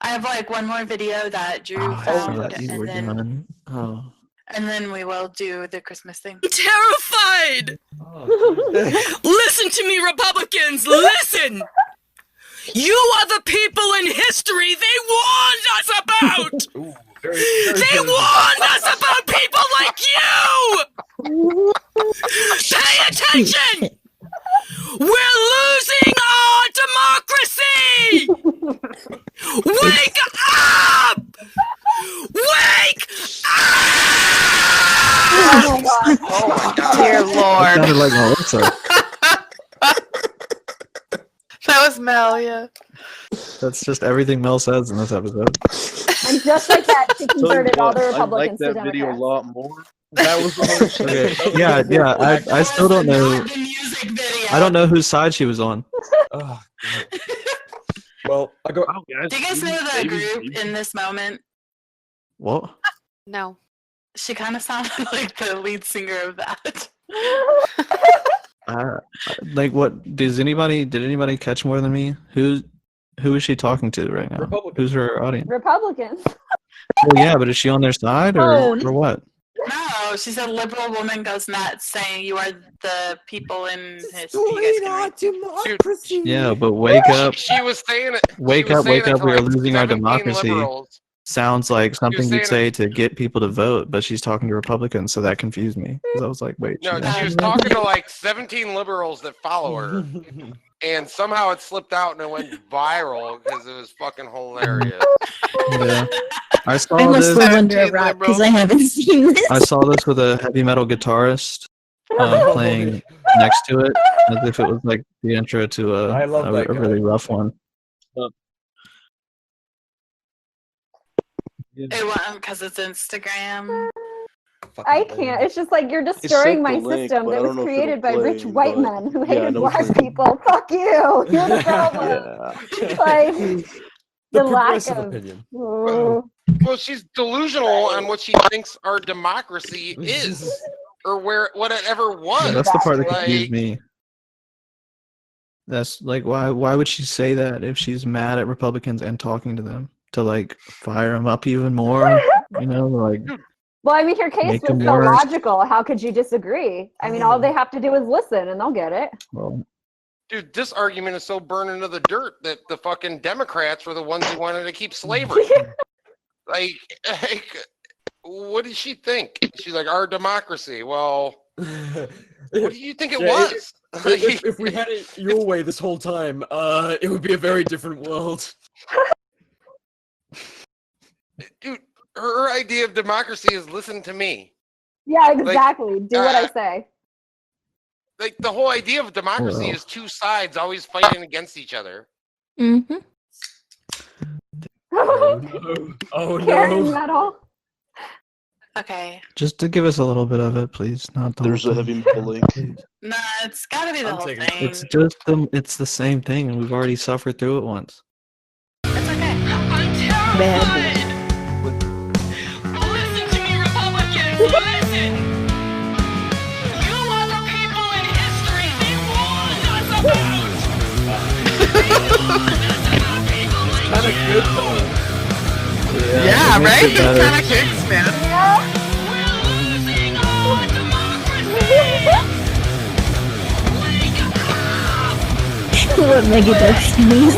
have one more video that Drew I found, forgot you were done. Oh. and then we will do the Christmas thing. Terrified! Listen to me, Republicans! Listen! You are the people in history they warned us about! They warned us about people like you! Pay attention! Wake up! Wake Oh my god. Oh my god. Dear That Lord. sounded like Melissa. That was Mel, yeah. That's just everything Mel says in this episode. And just like that, she Tell you converted all the what, I like Republicans to that video a Democrats. lot more. That was the most. Okay. Yeah, yeah. I still don't know. I don't know whose side she was on. Oh, well, I got. Oh, guys, Do you guys know the group in this moment? What? No. She kind of sounded like the lead singer of that. Like, what? Did anybody catch more than me? Who is she talking to right now? Who's her audience? Republicans. Well, yeah, but is she on their side or what? No, she said liberal woman goes nuts, saying you are the people in his. democracy. Yeah, but wake up. She was saying it. Wake up, wake up, we are losing our democracy. Liberals. Sounds like something you'd say saying to get people to vote, but she's talking to Republicans, so that confused me. 'Cause I was like, wait. No, she- she was talking to like 17 liberals that follow her, and somehow it slipped out and it went viral because it was fucking hilarious. Yeah. I saw I must this. live under a rock because I haven't seen this. I saw this with a heavy metal guitarist playing next to it, as if it was like the intro to I love a that guy. really rough one. It wasn't because it's Instagram. I can't. It's just like you're destroying my system that was created by rich white men who hated black people. Fuck you. You're the problem. Like the lack of opinion. Ooh. Well, she's delusional on what she thinks our democracy is, or what it ever was. Yeah, that's the part that confused Like, me. That's like, why would she say that if she's mad at Republicans and talking to them to like fire them up even more? You know, like. Well, I mean, her case Make was them so worse. logical. How could you disagree? I mean, all they have to do is listen, and they'll get it. Well, Dude, this argument is so burned into the dirt that the fucking Democrats were the ones who wanted to keep slavery. like, what did she think? She's like, our democracy. Well, what do you think it was? If we had it your way this whole time, it would be a very different world. Dude, her idea of democracy is listen to me. Yeah, exactly. Do what I say. Like, the whole idea of democracy Well. is two sides always fighting against each other. Mm-hmm. Oh Carrying no. metal. Okay. just to give us a little bit of it, please. Not the There's whole a thing. heavy metal link. No, it's got to be the I'm whole taking thing. It's just it's the same thing, and we've already suffered through it once. It's okay. Bad. Listen to me, Republicans! Listen! You are the people in history they warned us about! Kind of good though. Yeah, it makes right? it It better. kind of kicks, man. What Megadeth means.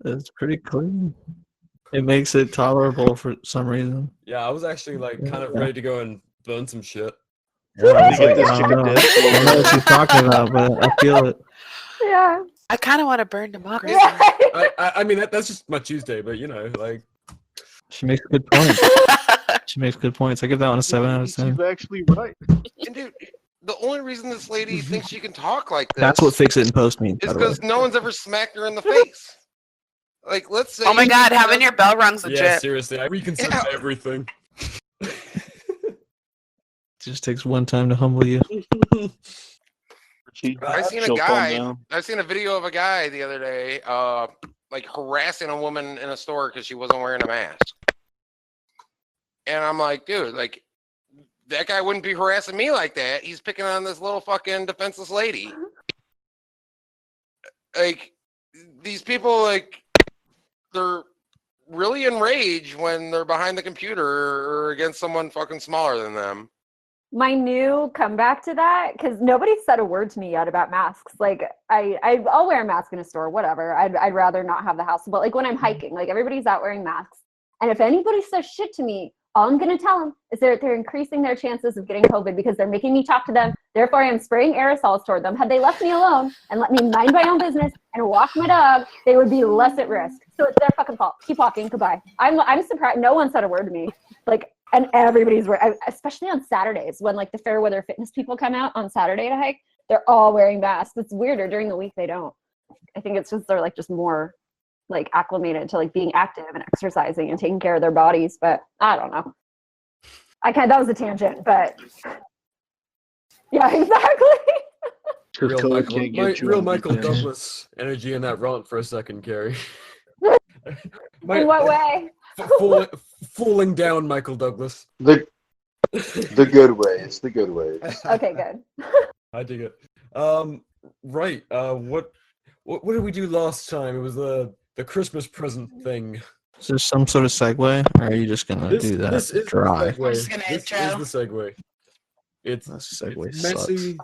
It's pretty clean. It makes it tolerable for some reason. Yeah, I was actually like kind of ready to go and burn some shit. Yeah, I was You like, get this I chicken don't know. dead? I don't know what she's talking about, but I feel it. Yeah. I kind of want to burn democracy. I mean that's just my Tuesday, but you know, like She makes good points. She makes good points. I give that one a 7 out of 10. She's actually right. And dude, the only reason this lady thinks she can talk like this That's what fix it in post means. is By the way. because no one's ever smacked her in the face. Like, let's say. Oh my god, having your bell rung's legit. yeah, seriously, I reconsider everything. It just takes one time to humble you. I seen a She'll calm guy. down. I seen a video of a guy the other day, like harassing a woman in a store because she wasn't wearing a mask. And I'm like, dude, like that guy wouldn't be harassing me like that. He's picking on this little fucking defenseless lady. Like these people, like they're really enraged when they're behind the computer or against someone fucking smaller than them. My new comeback to that, because nobody said a word to me yet about masks. Like I'll wear a mask in a store, whatever. I'd rather not have the hassle. But like when I'm hiking, like everybody's out wearing masks. And if anybody says shit to me All I'm going to tell them is they're increasing their chances of getting COVID because they're making me talk to them. Therefore, I am spraying aerosols toward them. Had they left me alone and let me mind my own business and walk my dog, they would be less at risk. So it's their fucking fault. Keep walking. Goodbye. I'm surprised. No one said a word to me. Like, and everybody's wearing, especially on Saturdays when like the fair weather fitness people come out on Saturday to hike, they're all wearing masks. It's weirder. During the week, they don't. I think it's just they're like just more like acclimated to like being active and exercising and taking care of their bodies, but I don't know. That was a tangent, but yeah, exactly. Real Michael Douglas energy in that rant for a second, Carrie. In what way? Falling down, Michael Douglas. The good ways. The good ways. Okay, good. I dig it. Right. What did we do last time? It was the Christmas present thing. Is there some sort of segue, or are you just gonna do that this is dry? The segue. This is the segue. It's segue messy.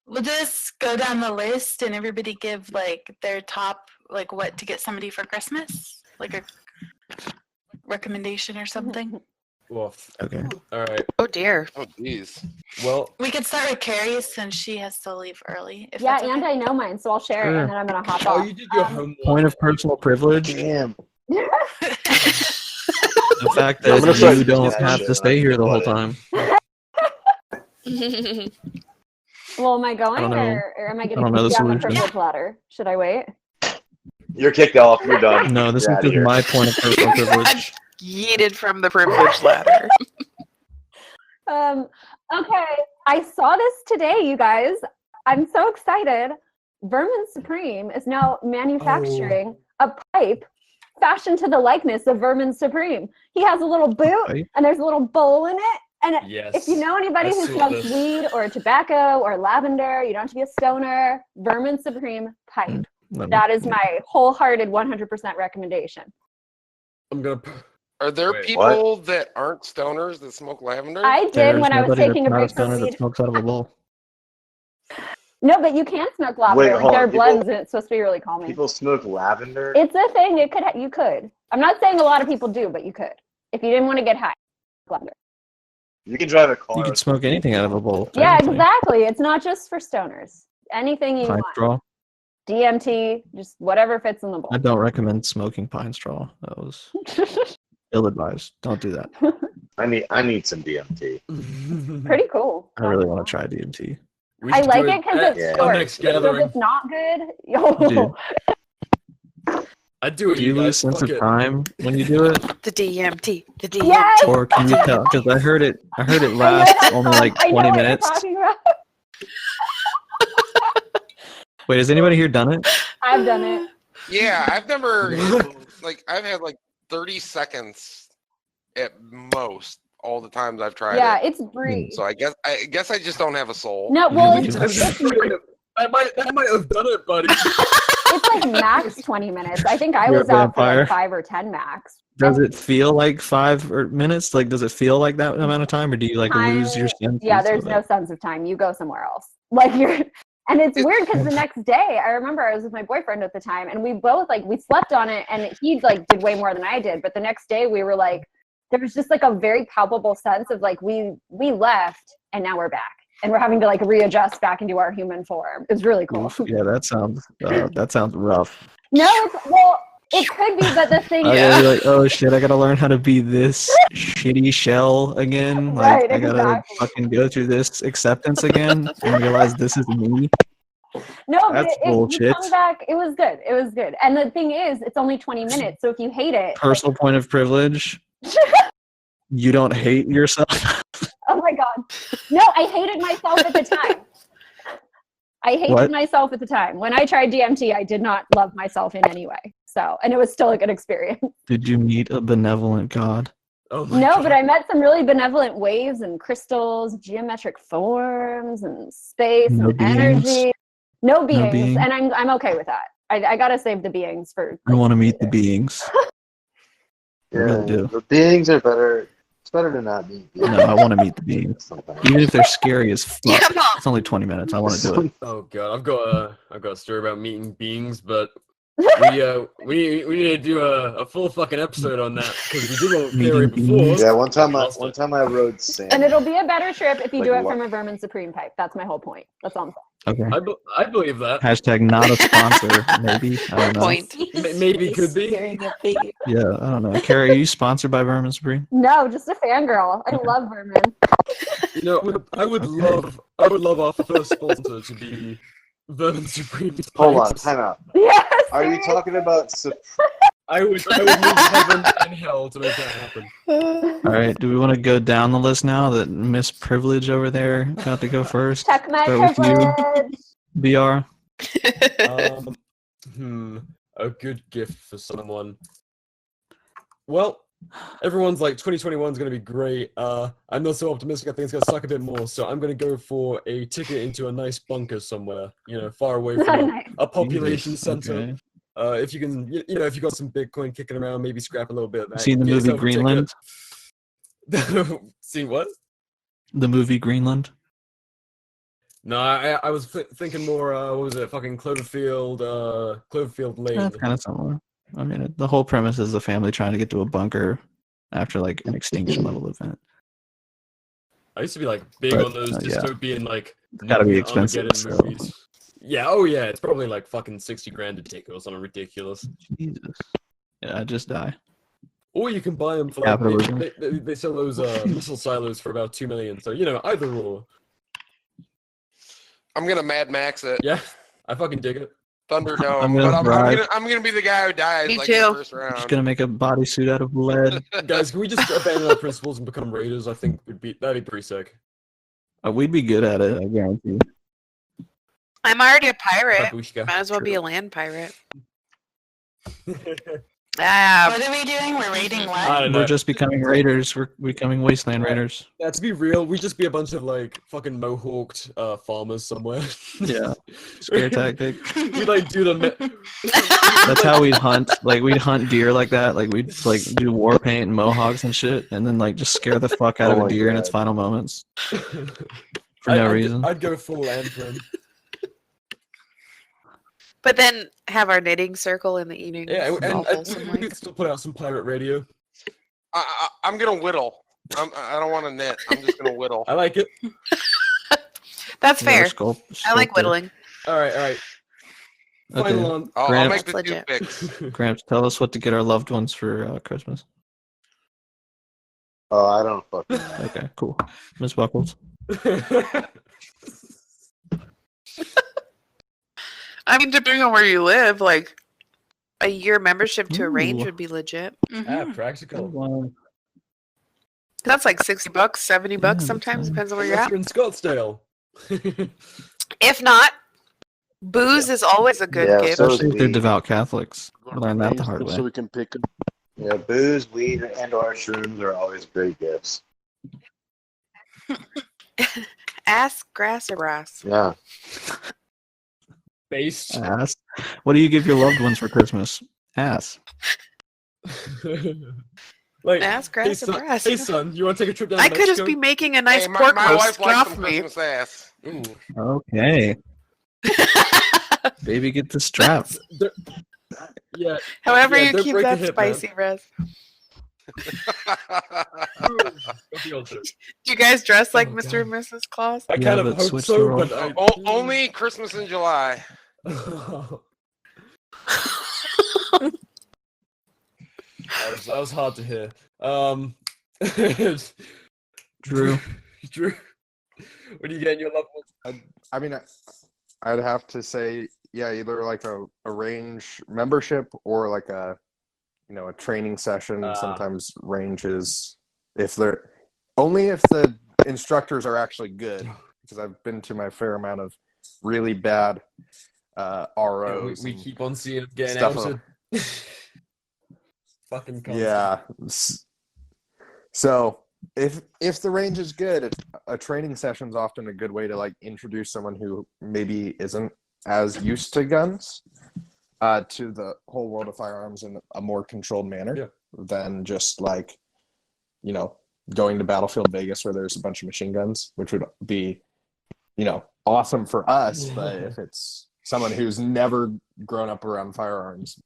We'll just go down the list and everybody give like their top, like what to get somebody for Christmas, like a recommendation or something. Well, okay. All right. Oh dear. Oh geez. Well, we could start with Carrie since she has to leave early. If Yeah, that's and okay. I know mine, so I'll share it and then I'm gonna hop off. You did your homework. Point of personal privilege. Damn. The fact that you don't have to stay here the whole time. Well, am I I going don't know. or am I I getting don't know the kicked down the solution. privilege ladder? Should I wait? You're kicked off. You're done. No, this You're is outta just here. my point of personal privilege. Yeeted from the privilege ladder. Okay, I saw this today, you guys. I'm so excited. Vermin Supreme is now manufacturing a pipe fashioned to the likeness of Vermin Supreme. He has a little boot and there's a little bowl in it. And if you know anybody who smokes weed or tobacco or lavender, you don't have to be a stoner, Vermin Supreme pipe. That is my wholehearted 100% recommendation. I'm gonna. Are there people that aren't stoners that smoke lavender? I did when I was taking a break from stoner weed. that smokes out of a bowl. No, but you can smoke lavender. Wait, like hold there are on. blends and it's supposed to be really calming. People smoke lavender. It's a thing. It could. You could. I'm not saying a lot of people do, but you could. If you didn't want to get high, lavender. You can drive a car. You can smoke anything out of a bowl. Yeah, technically. exactly. It's not just for stoners. Anything you Pine want. straw. DMT, just whatever fits in the bowl. I don't recommend smoking pine straw. That was ill-advised. Don't do that. I need some DMT. Pretty cool. I really want to try DMT. I like it because it's short. next So if gathering. it's not good, yo. I do it. Do you lose sense of time when you do it? The DMT. The DMT. Yes! Or can you tell? Because I heard it lasts only like I know 20 what minutes. you're talking about. Wait, has anybody here done it? I've done it. Yeah, I've never I've had like 30 seconds at most all the times I've tried Yeah, it. it's brief. So I guess I just don't have a soul. No, well, I might have done it, buddy. it's like max 20 minutes. I think I You're was a out for vampire. like 5 or 10 max. Does it feel like 5 minutes? Like, does it feel like that amount of time, or do you like lose your sense? Yeah, there's no sense of time. You go somewhere else. Like you're, and it's weird because the next day, I remember I was with my boyfriend at the time, and we both we slept on it, and he did way more than I did. But the next day, we were like, there was just a very palpable sense of we left, and now we're back, and we're having to readjust back into our human form. It's really cool. Oof, yeah, that sounds rough. No, it could be, but the thing I is, gotta be like, oh shit, I gotta learn how to be this shitty shell again. Like, Right, I gotta exactly. fucking go through this acceptance again and realize this is me. no, but That's you bullshit. come back. It was good. It was good. And the thing is, it's only 20 minutes. So if you hate it, Personal point of privilege. You don't hate yourself. oh my god, no, I hated myself at the time. I hated What? myself at the time. When I tried DMT, I did not love myself in any way. So, and it was still a good experience. Did you meet a benevolent god? Oh No, but I met some really benevolent waves and crystals, geometric forms, and space No and beings? energy. No beings, being? and I'm okay with that. I gotta save the beings for. I want to meet the beings. I really do. The beings are better. It's better to not meet beings. No, I want to meet the beings. Even if they're scary as fuck. Come on. It's only 20 minutes. I want to do it. Oh god, I've got a story about meeting beings, but We need to do a full fucking episode on that because we did one with Perry before. Yeah, one time I rode salmon. And it'll be a better trip if you Like do it what? from a Vermin Supreme pipe. That's my whole point. That's all I'm saying. Okay. I believe that. Hashtag not a sponsor, maybe. I don't know. Maybe could be. Yeah, I don't know. Carrie, are you sponsored by Vermin Supreme? No, just a fangirl. I love Vermin. You know, I would love our first sponsor to be Vermin Supreme. Hold on, time out. Yes. Are you talking about? I would move heaven and hell to make that happen. All right. Do we want to go down the list now that Miss Privilege over there got to go first? Check my Start with you, privilege. BR. A good gift for someone. Well, everyone's like 2021 is going to be great. I'm not so optimistic. I think it's going to suck a bit more. So I'm going to go for a ticket into a nice bunker somewhere, far away from a population center. Okay. If you can, if you got some Bitcoin kicking around, maybe scrap a little bit of that. Seen the Get movie yourself a ticket. Greenland? See what? The movie Greenland? No, I was thinking more. What was it? Fucking Cloverfield Lane. That's kind of similar. I mean, the whole premise is the family trying to get to a bunker after like an extinction level event. I used to be like big But, on those yeah. dystopian like It's gotta be expensive, Armageddon so- movies. Yeah, oh yeah, it's probably like fucking 60 grand a ticket or something ridiculous. Jesus. Yeah, I just die. Or you can buy them for like Capitalism. they sell those missile silos for about 2 million. So either or. I'm gonna Mad Max it. Yeah, I fucking dig it. Thunderdome, I'm gonna but drive. I'm gonna be the guy who dies Me like too. in the first round. Just gonna make a bodysuit out of lead. Guys, can we just abandon our principles and become raiders? I think that'd be pretty sick. We'd be good at it, I guarantee. I'm already a pirate. Babushka. Might as well be a land pirate. What Ah, are we doing? We're raiding I what? don't know. We're just becoming raiders. We're becoming wasteland raiders. Yeah, to be real, we just be a bunch of like fucking mohawked farmers somewhere. Yeah. Scare tactic. We like do the. That's how we'd hunt. Like we'd hunt deer like that. Like we'd like do war paint and mohawks and shit, and then like just scare the fuck out Oh of a my deer in God. its final moments for no reason. I'd go full Antrim. but then have our knitting circle in the evening. Yeah, All and wholesome, we like. could still put out some pirate radio. I'm gonna whittle. I don't want to knit. I'm just gonna whittle. I like it. That's fair. I like Sculptor. whittling. All right. Okay. Final on. I'll Gramps, make the That's legit. toothpicks. Gramps, tell us what to get our loved ones for Christmas. Oh, I don't fucking. Okay, cool. Miss Buckles. I mean, depending on where you live, like a year membership to a range Ooh. would be legit. Practical. That's like $60, $70 sometimes, depends on where you're Unless at. you're in Scottsdale. If not, booze is always a good Yeah, gift. so- Especially if they're devout Catholics. Learn that the hard way. So we can pick. Yeah, booze, weed, and/or shrooms are always great gifts. Ass, grass, or brass. Yeah. Based. Ass. What do you give your loved ones for Christmas? Ass. Like, Ass, grass, or brass. Hey son, you want to take a trip down to I could Mexico? just be making a nice Hey, pork my wife roast. Get likes off some me. Christmas ass. Ooh. Okay. Baby, get the strap. Yeah. However yeah, you don't keep break that a hip, man. spicy, Rez. Got the old trick. Do you guys dress like Oh, Mr. and Mrs. Claus? I Yeah, kind of but hope switch so, the role. but I... Only Christmas in July. That was hard to hear. Drew. Drew, what do you get in your loved ones? I mean, I'd have to say, yeah, either like a range membership or like a training session. Sometimes ranges, if they're only if the instructors are actually good, because I've been to my fair amount of really bad ROs. We keep on seeing it getting stuff outed. Fucking constant. Yeah. So if the range is good, a training session is often a good way to like introduce someone who maybe isn't as used to guns to the whole world of firearms in a more controlled manner than just like, going to Battlefield Vegas where there's a bunch of machine guns, which would be, awesome for us. But if it's someone who's never grown up around firearms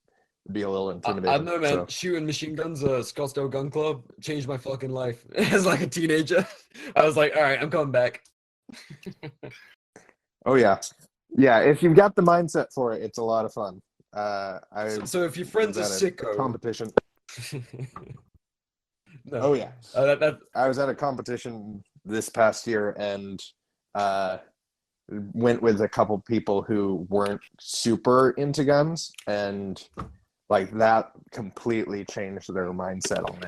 would be a little intimidating. I don't know, man. So. Shooting machine guns, Scottsdale Gun Club changed my fucking life. As like a teenager, I was like, all right, I'm coming back. Oh yeah, yeah. If you've got the mindset for it, it's a lot of fun. So if your friend's a sicko, competition. No. Oh yeah. That I was at a competition this past year and went with a couple people who weren't super into guns, and like that completely changed their mindset on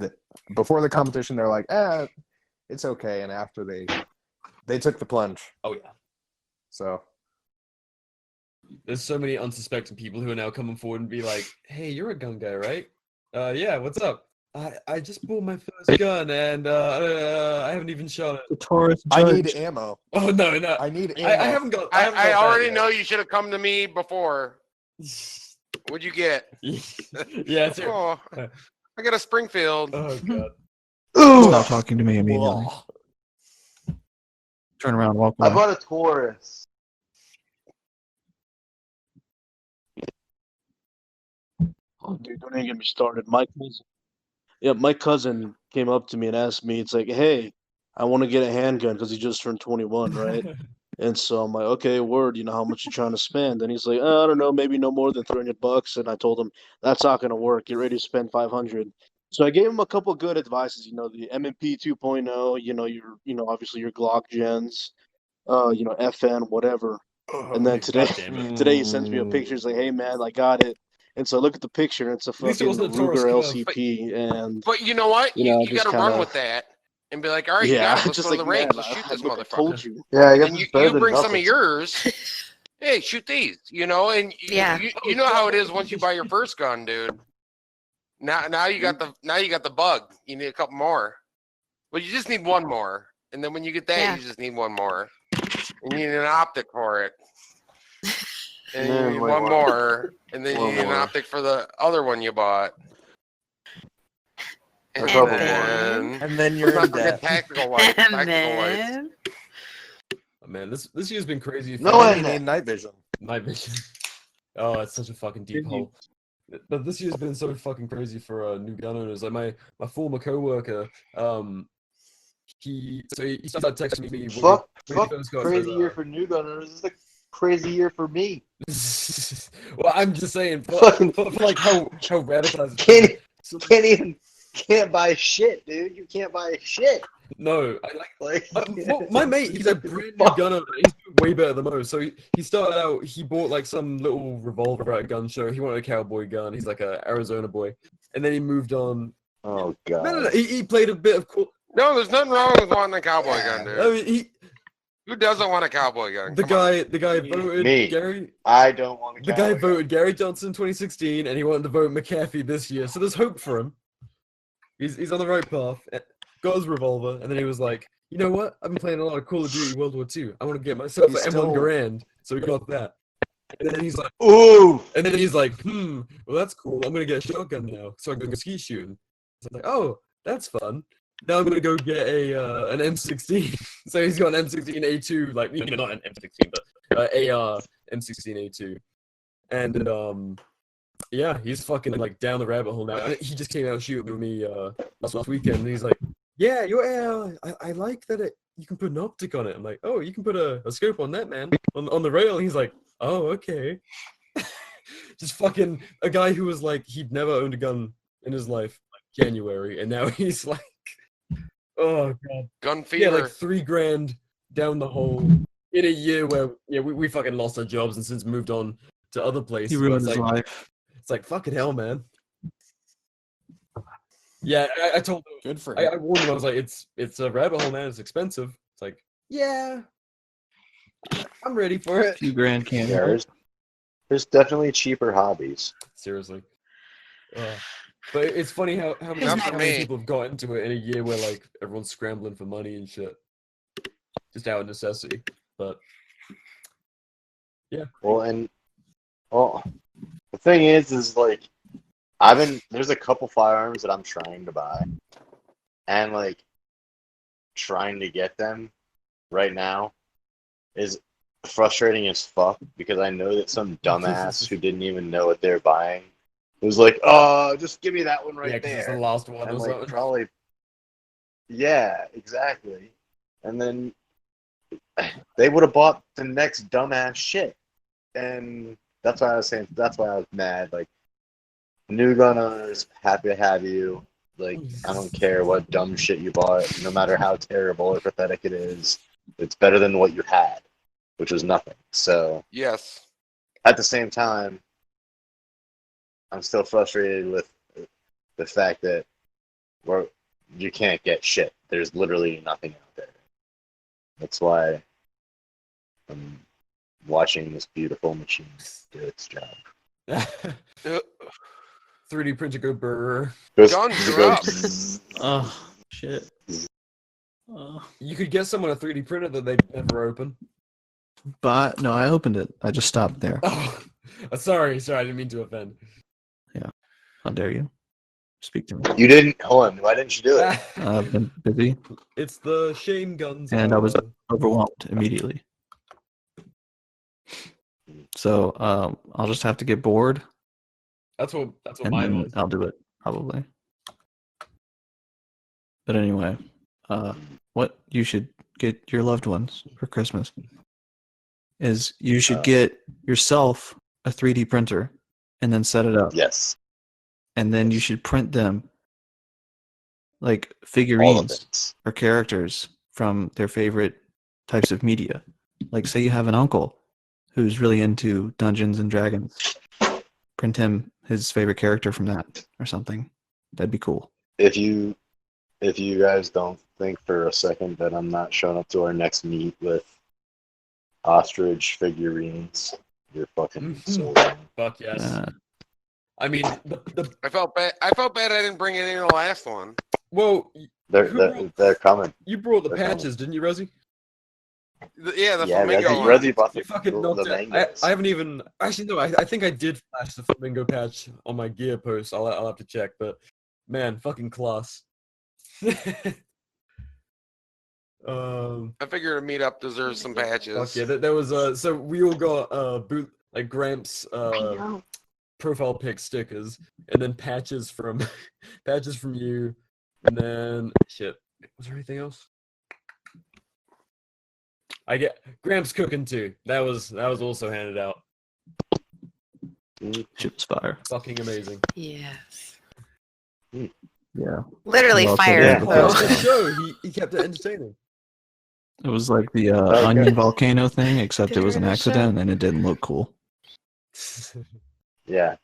it. Before the competition, they're like, it's okay, and after they took the plunge. Oh yeah. So there's so many unsuspecting people who are now coming forward and be like, "Hey, you're a gun guy, right? Yeah, what's up? I just bought my first gun and I haven't even shot it. The Taurus I judge. need ammo. Oh no. I need ammo. I haven't got. I already know you should have come to me before. What'd you get? Yeah. Oh, I got a Springfield. Oh god. Stop talking to me immediately. Turn around, walk away. I bought a Taurus. Oh, dude, don't even get me started. My cousin came up to me and asked me, it's like, hey, I want to get a handgun because he just turned 21, right? And so I'm like, okay, word, you know, how much you trying to spend? And he's like, I don't know, maybe no more than $300. And I told him, that's not going to work. You're ready to spend 500. So I gave him a couple good advices, you know, the M&P 2.0, you know, obviously your Glock gens, you know, FN, whatever. And then today he sends me a picture. He's like, hey, man, I got it. And so I look at the picture, and it's a fucking Ruger LCP. But you know what? You just got to run kinda- with that and be like, all right, Yeah, you got it. Let's just go to the like, range. man, Let's shoot this I motherfucker. told you. Yeah, I guess And it's better you than bring some of nothing. yours. Hey, shoot these. You know, and you know how it is once you buy your first gun, dude. Now you got the bug. You need a couple more. But you just need one more. And then when you get that, you just need one more. And you need an optic for it. And you need one more. And then you need an optic for the other one you bought. And then you're let's in not forget debt. tactical lights. Tactical lights. Oh, man, this year's been crazy. No one need night vision. Night vision. Oh, it's such a fucking deep hole. But this year's been so fucking crazy for new gun owners. Like my former coworker, he started texting me. Fuck, when he first got crazy his, year for new gun owners. This is a crazy year for me. Well, I'm just saying, for like how radicalized. Can't buy shit, dude. You can't buy shit. No, my mate, he's a brand new gun owner. He's doing way better than most. So he started out, he bought like some little revolver at a gun show. He wanted a cowboy gun. He's like a Arizona boy. And then he moved on. Oh god. No. He played a bit of cool. No, there's nothing wrong with wanting a cowboy gun, dude. I mean, who doesn't want a cowboy gun? The guy voted Me. Gary. I don't want a The guy voted Gary Johnson in 2016, and he wanted to vote McAfee this year. So there's hope for him. He's on the right path. Got his revolver, and then he was like, you know what? I've been playing a lot of Call of Duty World War II. I want to get myself an M1 Garand. So he got that. And then he's like, ooh. And then he's like, well, that's cool. I'm gonna get a shotgun now, so I can go ski shooting. So I'm like, oh, that's fun. Now I'm gonna go get an M16. So he's got an M16A2, like not an M16, but AR M16A2, and yeah, he's fucking like down the rabbit hole now. He just came out shooting with me last weekend, and he's like, yeah, your AR, I like that you can put an optic on it. I'm like, oh, you can put a scope on that, man, on the rail. And he's like, oh, okay. Just fucking a guy who was like, he'd never owned a gun in his life, like January, and now he's like, oh god, gun fever. Yeah, like $3,000 down the hole in a year where we fucking lost our jobs and since moved on to other places. He ruined It's his like, life. It's like fucking hell, man. Yeah, I told him. Good for I warned him. I was like, it's a rabbit hole, man. It's expensive. It's like, yeah, I'm ready for it. $2,000 can't hurt. There's definitely cheaper hobbies. Seriously. But it's funny how many people have got into it in a year where like everyone's scrambling for money and shit, just out of necessity. But yeah. Well, the thing is like there's a couple firearms that I'm trying to buy, and like trying to get them right now is frustrating as fuck because I know that some dumbass who didn't even know what they're buying was like, "Oh, just give me that one right Yeah, 'cause there." it's the last one and or like something. probably, yeah, exactly. And then they would have bought the next dumbass shit, and that's why I was saying. That's why I was mad. Like, new gun owners, happy to have you. Like, I don't care what dumb shit you bought, no matter how terrible or pathetic it is. It's better than what you had, which was nothing. So, Yes. at the same time, I'm still frustrated with the fact that you can't get shit. There's literally nothing out there. That's why I'm watching this beautiful machine do its job. 3D printer go brr. Guns are up. Oh shit. You could get someone a 3D printer that they'd never open. But no, I opened it. I just stopped there. Oh, sorry, I didn't mean to offend. Yeah. How dare you? Speak to me. You didn't. Hold on. Why didn't you do it? I've been busy. It's the shame guns. And I was overwhelmed immediately. So I'll just have to get bored. That's what and mine then was. I'll do it probably. But anyway, what you should get your loved ones for Christmas is you should get yourself a 3D printer and then set it up. Yes. And then you should print them like figurines or characters from their favorite types of media. Like say you have an uncle who's really into Dungeons and Dragons. Print him his favorite character from that or something. That'd be cool. If you guys don't think for a second that I'm not showing up to our next meet with ostrich figurines, you're fucking so wrong. Fuck yes. I mean, I felt bad. I didn't bring any of the last one. Well, they're coming. You brought the They're patches, didn't you, Rosie? Yeah, the Yeah, flamingo one. Resi bought You fucking knocked it. flamingos. I haven't even. Actually, no. I think I did flash the flamingo patch on my gear post. I'll have to check, but man, fucking class. I figured a meetup deserves some patches. Fuck yeah, there was so we all got boot like Gramps profile pic stickers, and then patches from you, and then shit. Was there anything else? I get Gramps cooking too. That was also handed out. Shit was fire. Fucking amazing. Yes. Yeah. Literally Well, fire. yeah. That was the show. He kept it entertaining. It was like the onion volcano thing, except it was an accident and it didn't look cool. Yeah.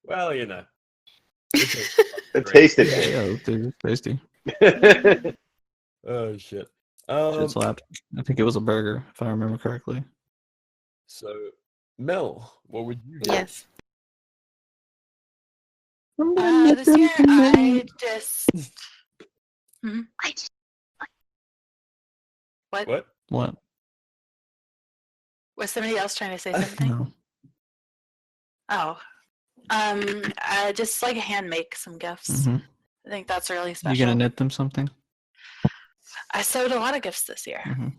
Well, you know. It tasted good. Yeah, it was tasty. Oh shit. Shit slapped. I think it was a burger, if I remember correctly. So, Mel, what would you do? Yes. This year I just. What? What? Was somebody else trying to say something? No. Oh. Just like hand make some gifts. Mhm. I think that's really special. You gonna knit them something? I sewed a lot of gifts this year. Mhm.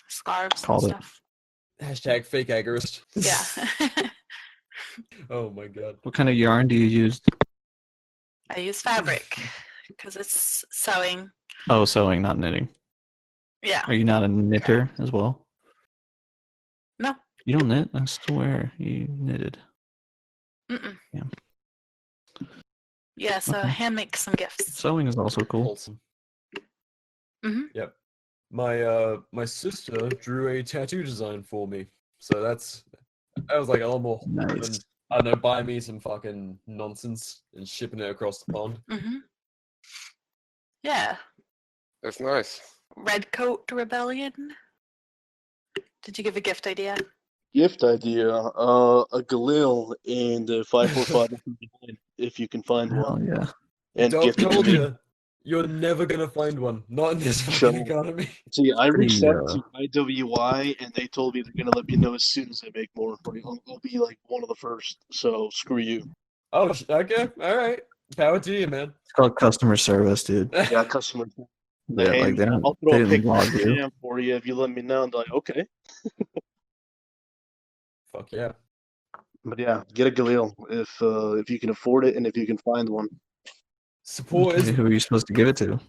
Scarves Called and it. stuff. Hashtag fake agorist. Yeah. Oh my god. What kind of yarn do you use? I use fabric because it's sewing. Oh, sewing, not knitting. Yeah. Are you not a knitter as well? No. You don't knit? I swear you knitted. Mm-mm. Yeah. Yeah, so Okay. hand make some gifts. Sewing is also cool. Wholesome. Mm-hmm. Yep. My sister drew a tattoo design for me. So that was like a lot more than, Nice. I don't know, buy me some fucking nonsense and shipping it across the pond. Mm-hmm. Yeah. That's nice. Red Coat Rebellion. Did you give a gift idea? Gift idea, a Galil and a 545 if you can find Hell one. yeah. And Don't gift it to told me. you. You're never gonna find one. Not in this Shut fucking up. economy. See, I reached out Yeah. to IWI and they told me they're gonna let me know as soon as I make more. I'll be like one of the first. So screw you. Oh, okay. All right. Power to you, man. It's called customer service, dude. Yeah, customer. Yeah, like they don't, I'll they throw a didn't picture log of the you. jam for you if you let me know. And they're like, okay. Fuck yeah. But yeah, get a Galil if you can afford it and if you can find one. Support Okay, who are you supposed to give it to?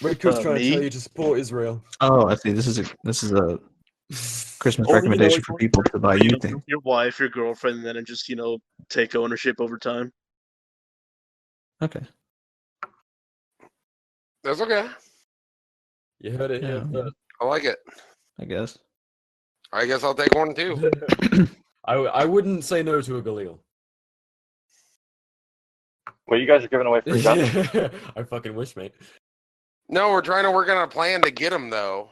Rico's trying to me? tell you to support Israel. Oh, I see. This is a Christmas Or, recommendation if for you people to buy you things. your wife, your girlfriend, and then just take ownership over time. Okay. That's okay. You heard it here first. I like it. I guess. I guess I'll take one too. I wouldn't say no to a Galil. Well, you guys are giving away free guns. I fucking wish, mate. No, we're trying to work on a plan to get them though.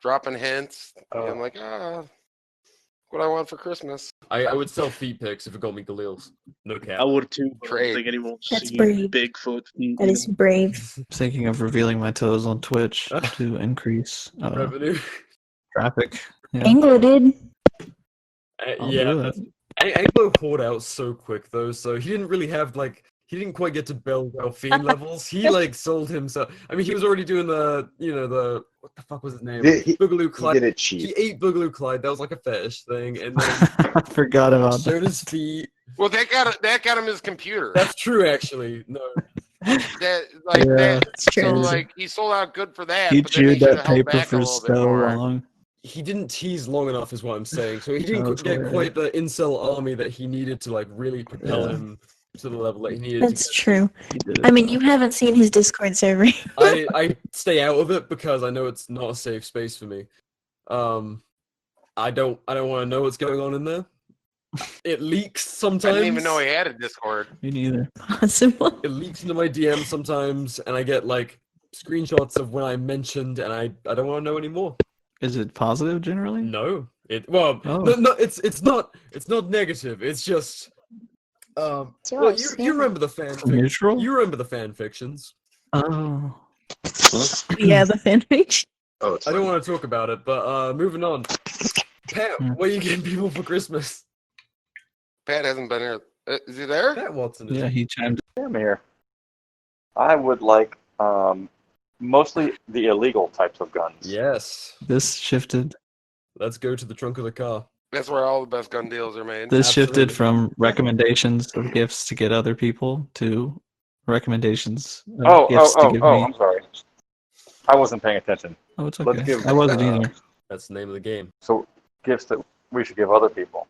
Dropping hints. I'm like, what I want for Christmas. I would sell feet pics if it got me Galils. No cap. I would too. But I Trade. don't think anyone will That's see brave. Bigfoot feet. That is brave. Thinking of revealing my toes on Twitch to increase revenue. traffic. Yeah. Anglo did. I'll Yeah. do it. Anglo poured out so quick though, so he didn't really have he didn't quite get to Bell Delphine levels. He sold himself. I mean, he was already doing the what the fuck was his name? Boogaloo Clyde. He did it cheap. He ate Boogaloo Clyde. That was like a fetish thing, and then I forgot about showed that. his feet. Well, that got him his computer. That's true, actually. No. It's So true. he sold out good for that. He but then chewed should've that held paper back a for little bit so more. long. He didn't tease long enough, is what I'm saying. So he didn't That's get hilarious. quite the incel army that he needed to really propel him to the level that he needed. That's true. I mean, you haven't seen his Discord server. I stay out of it because I know it's not a safe space for me. I don't want to know what's going on in there. It leaks I sometimes. didn't even know he had a Discord. Me neither. Possible. It leaks into my DM sometimes, and I get screenshots of when I mentioned, and I don't want to know anymore. Is it positive generally? No. Oh. No, it's not negative. It's just well, you remember the fan Neutral? You remember the fan fictions. Oh. Yeah, the fanfic. Oh, I don't want to talk about it, but moving on. Pat, what are you getting people for Christmas? Pat hasn't been here. Is he there? Pat Watson. Yeah, he chimed I'm here. I would like mostly the illegal types of guns. Yes. This shifted. Let's go to the trunk of the car. That's where all the best gun deals are made. This shifted from recommendations of gifts to get other people to recommendations of gifts to give me. I'm sorry. I wasn't paying attention. Oh, it's Let's okay. give, I wasn't either. That's the name of the game. So gifts that we should give other people.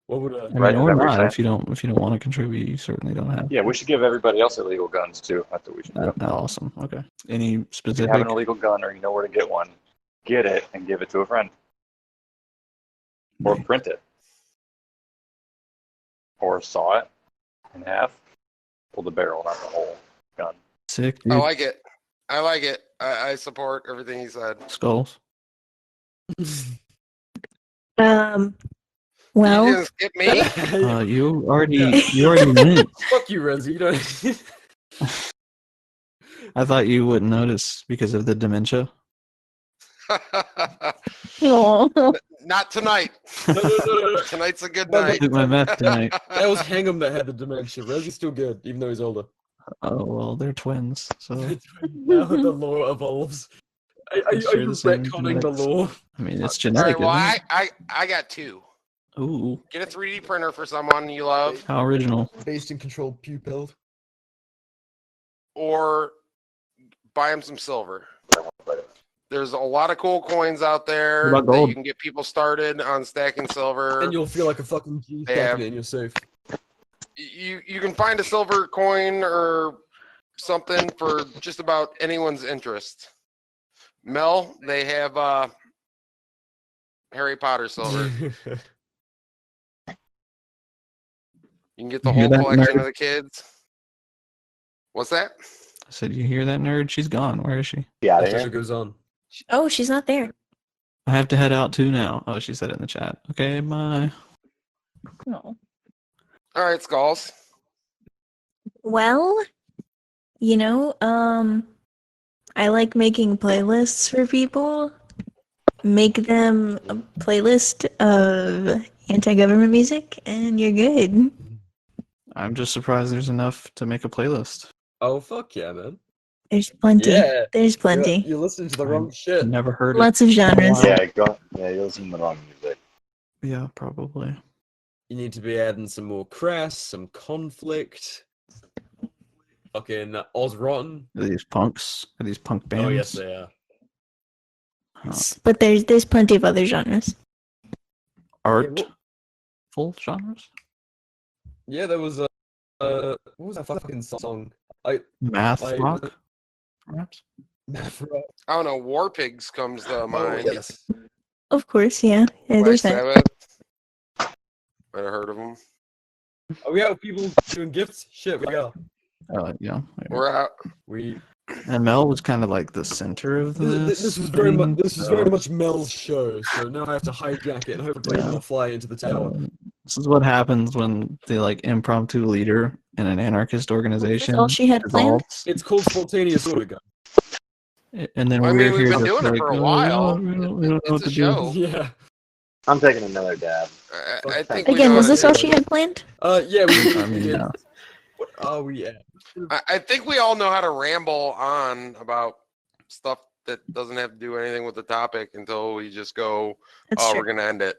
What would I mean, Right, or is that what you're not. saying? If you don't want to contribute, you certainly don't have. Yeah, we should give everybody else illegal guns too. That's what we should do. Awesome. Okay. Any If you specific? have an illegal gun or you know where to get one, get it and give it to a friend. Or print it. Or saw it in half. Pull the barrel, not the whole gun. Sick. I Dude. like it. I like it. I support everything he said. Skulls. You Well, didn't skip me? You already went. Fuck you, Renzi. You don't. I thought you wouldn't notice because of the dementia. Not tonight. No. Tonight's a good No, night. Took my meth tonight. That was Hang'em that had the dementia. Rezi's still good, even though he's older. Oh well, they're twins. So Now the lore evolves. Are you share the same retconning the genetics. lore? I mean, it's All genetic. right, well, isn't it? I got two. Ooh, Get a 3D printer for someone you love, how original. Based and controlled pupil. or buy them some silver. There's a lot of cool coins out there What about that gold? you can get people started on stacking silver. And you'll feel like a fucking G They stacking have- it in your safe. You can find a silver coin or something for just about anyone's interest. Mel, they have Harry Potter silver. You can get the You hear whole that, collection nerd? of the kids. What's that? I said, you hear that, nerd? She's gone. Where is she? Yeah, That shit goes on. oh, she's not there. I have to head out too now. Oh, she said it in the chat. Okay, bye. No. All right, Skulls. Well, I like making playlists for people. Make them a playlist of anti-government music, and you're good. I'm just surprised there's enough to make a playlist. Oh, fuck yeah, man. There's plenty. Yeah. There's plenty. You're listening to the wrong shit. Never heard Lots of genres. Yeah, you listen to the wrong music. Yeah, probably. You need to be adding some more crass, some conflict. Fucking Oz Rotten. Are these punks? Are these punk bands? Oh yes, they are. But there's plenty of other genres. Art. Full genres. Yeah, there was a what was that fucking song? Math rock. Perhaps. Math rock. I don't know. War Pigs comes to mind. Yes. Of course, yeah. Black There's that. Sabbath. Might have heard of them. Oh, we have people doing gifts. Shit, we go. Yeah. We're out. And Mel was kind of like the center of this. This was very much. This was very much Mel's show. So now I have to hijack it and hopefully it will fly into the tower. This is what happens when the like impromptu leader in an anarchist organization. That's all she had planned. It's called spontaneous order gun. And then I we're mean, we've here been just doing it like, for a "Oh, while. we don't know what It's to a do." show. Yeah. I'm taking another dab. I think we Again, know was how to this do all it. she had planned? Yeah, we I mean, did. yeah. What are we at? I think we all know how to ramble on about stuff that doesn't have to do anything with the topic until we just go, That's oh, true. we're going to end it.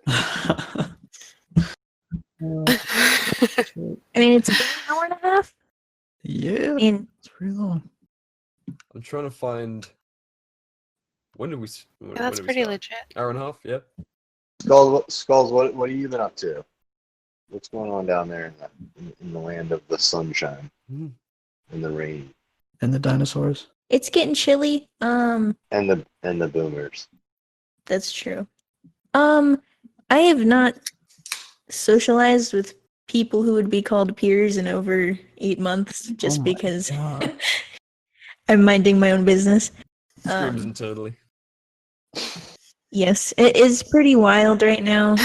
I mean, it's been an hour and a half. Yeah. I mean, it's pretty long. I'm trying to find. When did we? Yeah, that's pretty legit. Hour and a half. Yep. Skulls. What have you been up to? What's going on down there in the land of the sunshine and the rain And the dinosaurs. it's getting chilly. and the boomers? That's true. I have not socialized with people who would be called peers in over 8 months just because I'm minding my own business. Screams internally. Yes, it is pretty wild right now.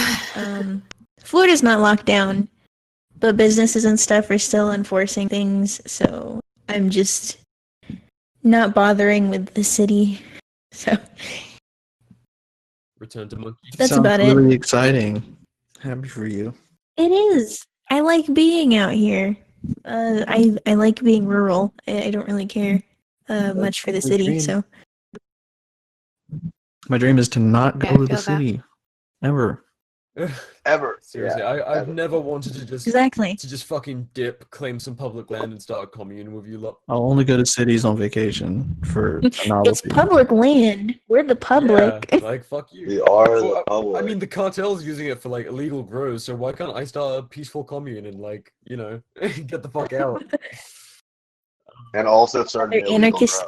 Florida's not locked down, but businesses and stuff are still enforcing things, so I'm just not bothering with the city. So Return to monkey. That's Sounds about it. really exciting. Happy for you. it is. I like being out here. I like being rural. I don't really care much for the my city, dream. so My dream is to not go Yeah, I to the feel that. city. Ever. Ever. Seriously, Yeah, I've ever. never wanted to just Exactly. to just fucking dip, claim some public land, and start a commune with you lot. I'll only go to cities on vacation for a it's novelty. public land. We're the public. Yeah, like fuck you. We are Well, the public. I mean, the cartel's using it for like illegal grows, so why can't I start a peaceful commune and like, you know, get the fuck out? And also starting They're anarchists.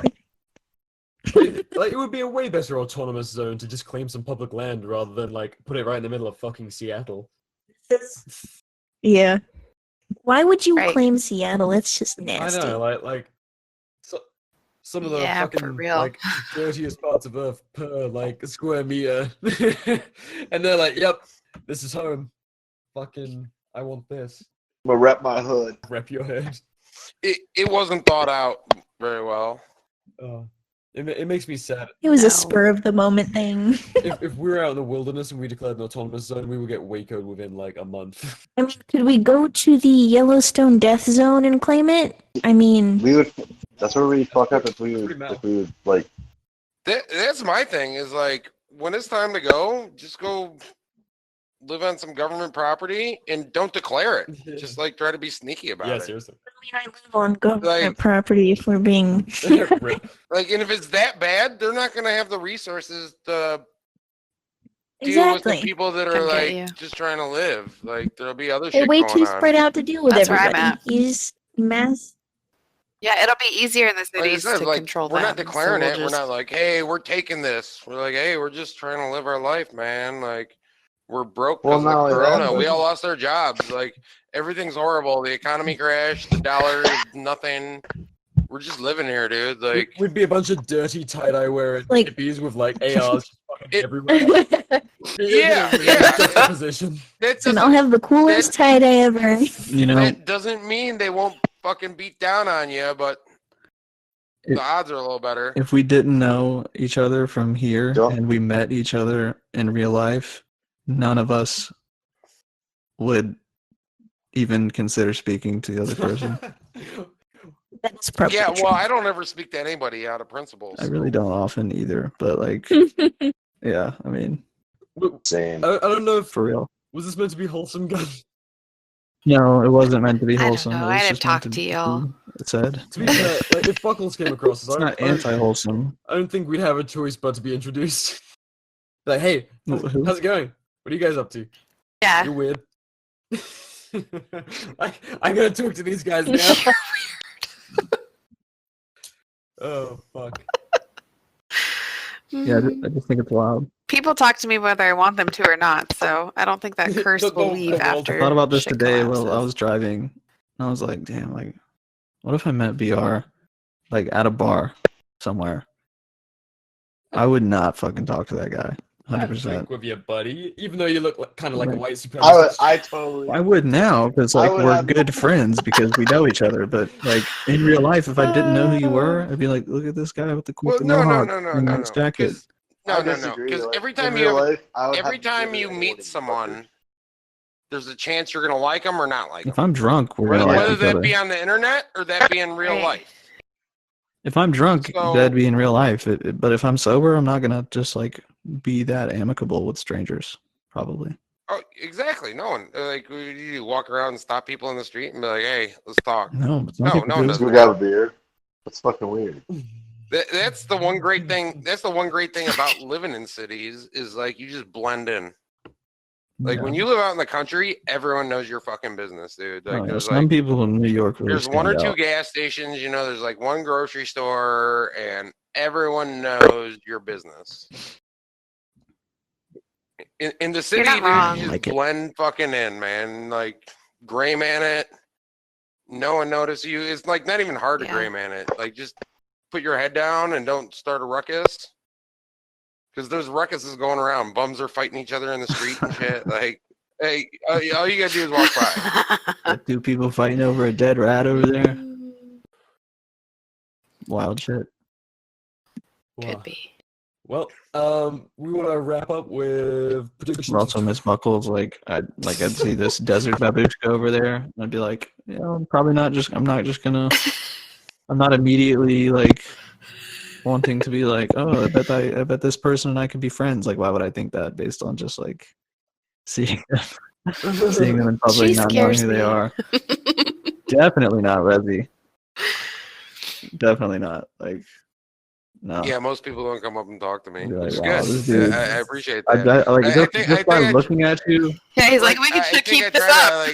Like, it would be a way better autonomous zone to just claim some public land rather than like put it right in the middle of fucking Seattle. Yeah. Why would you Right. claim Seattle? It's just nasty. I know, like some of the Yeah, for fucking real. like dirtiest parts of Earth per like square meter, and they're like, "Yep, this is home. Fucking, I want this." I'm gonna rep my hood. Rep your head. It wasn't thought out very well. It makes me sad. It was a spur of the moment thing. If we were out in the wilderness and we declared an autonomous zone, we would get Waco'd within like a month. I mean, could we go to the Yellowstone Death Zone and claim it? I mean, We would. That's where we fuck up if we would like. That's my thing is like, when it's time to go, just go live on some government property and don't declare it. Just like try to be sneaky about it. Seriously. I live on government Like- property if we're being. Like, and if it's that bad, they're not going to have the resources to deal with the Exactly. people that are I get like you. just trying to live. Like, there'll be other They're shit way going too on. spread out to deal with That's where I'm everybody. at. Use mass. Yeah, it'll be easier in the Like I cities said, to like, control we're not them, so declaring we'll it. just- We're not like, hey, we're taking this. We're like, hey, we're just trying to live our life, man. Like, we're broke Well, because not of only that, Corona. We but- all lost our jobs. Like, everything's horrible. The economy crashed. The dollar is nothing. We're just living here, dude. Like, We'd be a bunch of dirty tie-dye wearing Like- hippies with like ARs just fucking It- everywhere. yeah, yeah. Juxtaposition. That And I'll doesn't, have the coolest tie dye ever. You know, that doesn't mean they won't fucking beat down on you, but It- the odds are a little better. if we didn't know each other from here Yeah. and we met each other in real life, none of us would even consider speaking to the other person. It's probably Yeah, true. well, I don't ever speak to anybody out of principles. I really don't often either, but like, yeah, I mean, Same. I don't know if for real. was this meant to be wholesome, guys. No, it wasn't meant to be I don't wholesome. know. It was I didn't just meant talk to be y'all. said. To be fair, like, if Buckles came across us, It's not anti-wholesome. I don't think we'd have a choice but to be introduced. Like, hey, Who? how's it going? What are you guys up to? Yeah. You're weird. I gotta talk to these guys now. Oh fuck. Yeah, I just think it's wild. People talk to me whether I want them to or not, so I don't think that curse will leave after. I thought about this shit today while I collapses. was driving. I was like, damn, like, what if I met BR, like, at a bar somewhere? I would not fucking talk to that guy. 100%. Drink with your buddy, even though you look like, kind of like a white I supremacist. I would now, because I like would we're have good friends because we know each other. But like in real life, if I didn't know who you were, I'd be like, look at this guy with the Well, the no, mohawk no, and nice jacket. No, because Like, every in time real you life, I would every have time you literally meet avoided someone, there's a chance you're gonna like them or not like them. If I'm drunk, we're gonna like Whether each that other. be on the internet or that be in real life. If I'm drunk, So- that'd be in real life. But if I'm sober, I'm not gonna just like be that amicable with strangers. Probably. Oh, exactly. No one like you walk around and stop people in the street and be like, "Hey, let's talk." No, but some no, people no one do. does We that. got a beer. That's fucking weird. That's the one great thing. That's the one great thing about living in cities is like you just blend in. Like when you live out in the country, everyone knows your fucking business, dude. Like Oh, yeah, there's some like people in New York really there's one or stand two out. gas stations, you know, there's like one grocery store, and everyone knows your business. In the city, not dude, wrong. you just Like it. blend fucking in, man. Like gray man it. No one notices you. It's like not even hard to gray man it. Like just put your head down and don't start a ruckus. Because there's ruckuses going around. Bums are fighting each other in the street and shit. Like, hey, all you gotta do is walk by. Like, two people fighting over a dead rat over there. Wild shit. Could be. Well, we want to wrap up with predictions. Also, Miss Buckles, I'd see this desert babushka over there, and I'd be like, yeah, I'm not immediately like wanting to be like, oh, I bet this person and I could be friends. Like, why would I think that based on just like seeing them in public, She not knowing scares who they me. are? Definitely not Resi. Definitely not. Like, no. Yeah, most people don't come up and talk to me, Be like, which is wow, good. this dude- I appreciate I that. bet, like, just think by I looking at you, Yeah, he's like, we I can think I keep this try up. to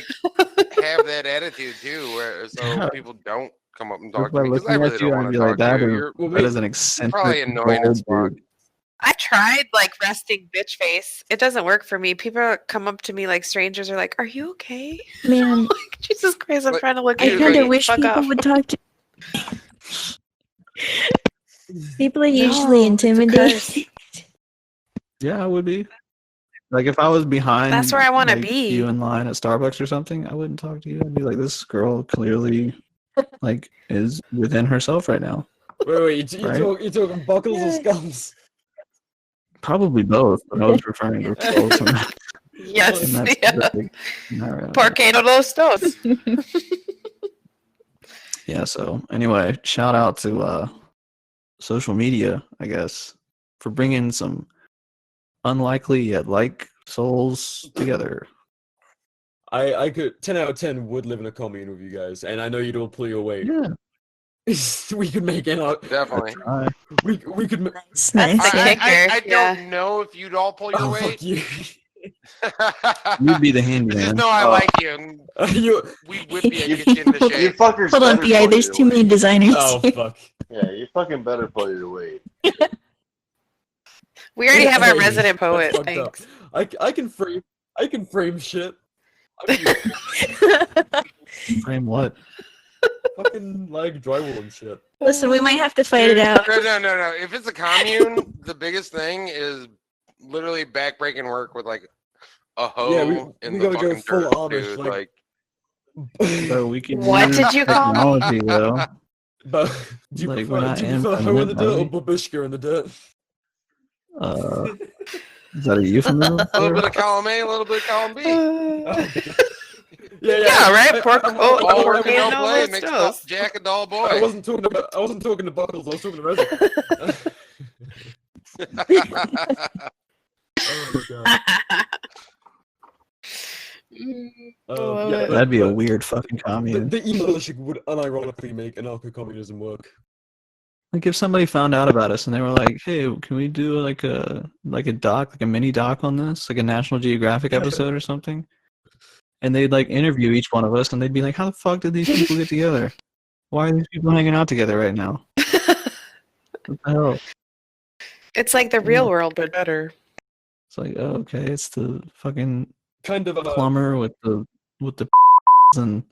like have that attitude too, where so Yeah. people don't come up and just talk by to me because I looking really at you, don't I'd want be to like, talk to that you. is an You're eccentric, probably annoying as bold fuck. dude. I tried like resting bitch face. It doesn't work for me. People come up to me like strangers are like, "Are you okay?" Man, Like, Jesus Christ, I'm trying to look I at you. kind of Like, wish fuck people off. would talk to. People are usually intimidated. Yeah, I would be. Like, if I was behind, That's where I wanna like, be. you in line at Starbucks or something, I wouldn't talk to you. I'd be like, this girl clearly, like, is within herself right now. Wait, you Right? talking Buckles or Skulls? Probably both, but I was referring to both. Yes, in that yeah. specific scenario. Porque no los dos. Yeah, so anyway, shout out to social media, I guess, for bringing some unlikely yet like souls together. I could 10 out of 10 would live in a commune with you guys, and I know you'd all pull your weight. Yeah. We could make it out. Definitely. We could. That's nice. I don't know if you'd all pull your Oh, weight. fuck you. You'd be the Just handyman. know I like you. And we whip you and get you into You shape. fuckers Hold on, better BI, pull there's your too many weight. designers. Oh here. fuck. Yeah, you fucking better pull your weight. We already have our Hey, resident that's poet. fucked up. Thanks. I can frame shit. Frame what? Fucking like drywall and shit. Listen, we might have to fight it out. No. If it's a commune, the biggest thing is literally backbreaking work with like a hoe Yeah, in we the gotta go fucking full dirt, Amish, dude. like- So we can What use did you call me? technology, though. But do you Like, prefer, we're not do you prefer hoe in the infinite, dirt are or we? babushka in the dirt? Is that a euphemism? A little bit of column A, a little bit of column B. Yeah, right. Pork. All pork work and no and play those makes toast. Jack a dull boy. I wasn't talking to Buckles. I was talking to Reggie. Oh my god. Yeah, that'd be a weird fucking commune. The eMilitia would unironically make anarcho-communism work. Like if somebody found out about us and they were like, "Hey, can we do like a doc, like a mini doc on this, like a National Geographic episode or something?" And they'd like interview each one of us, and they'd be like, "How the fuck did these people get together? Why are these people hanging out together right now? What the hell?" It's like the real world, but better. It's like, oh, okay, it's the fucking kind of plumber with the and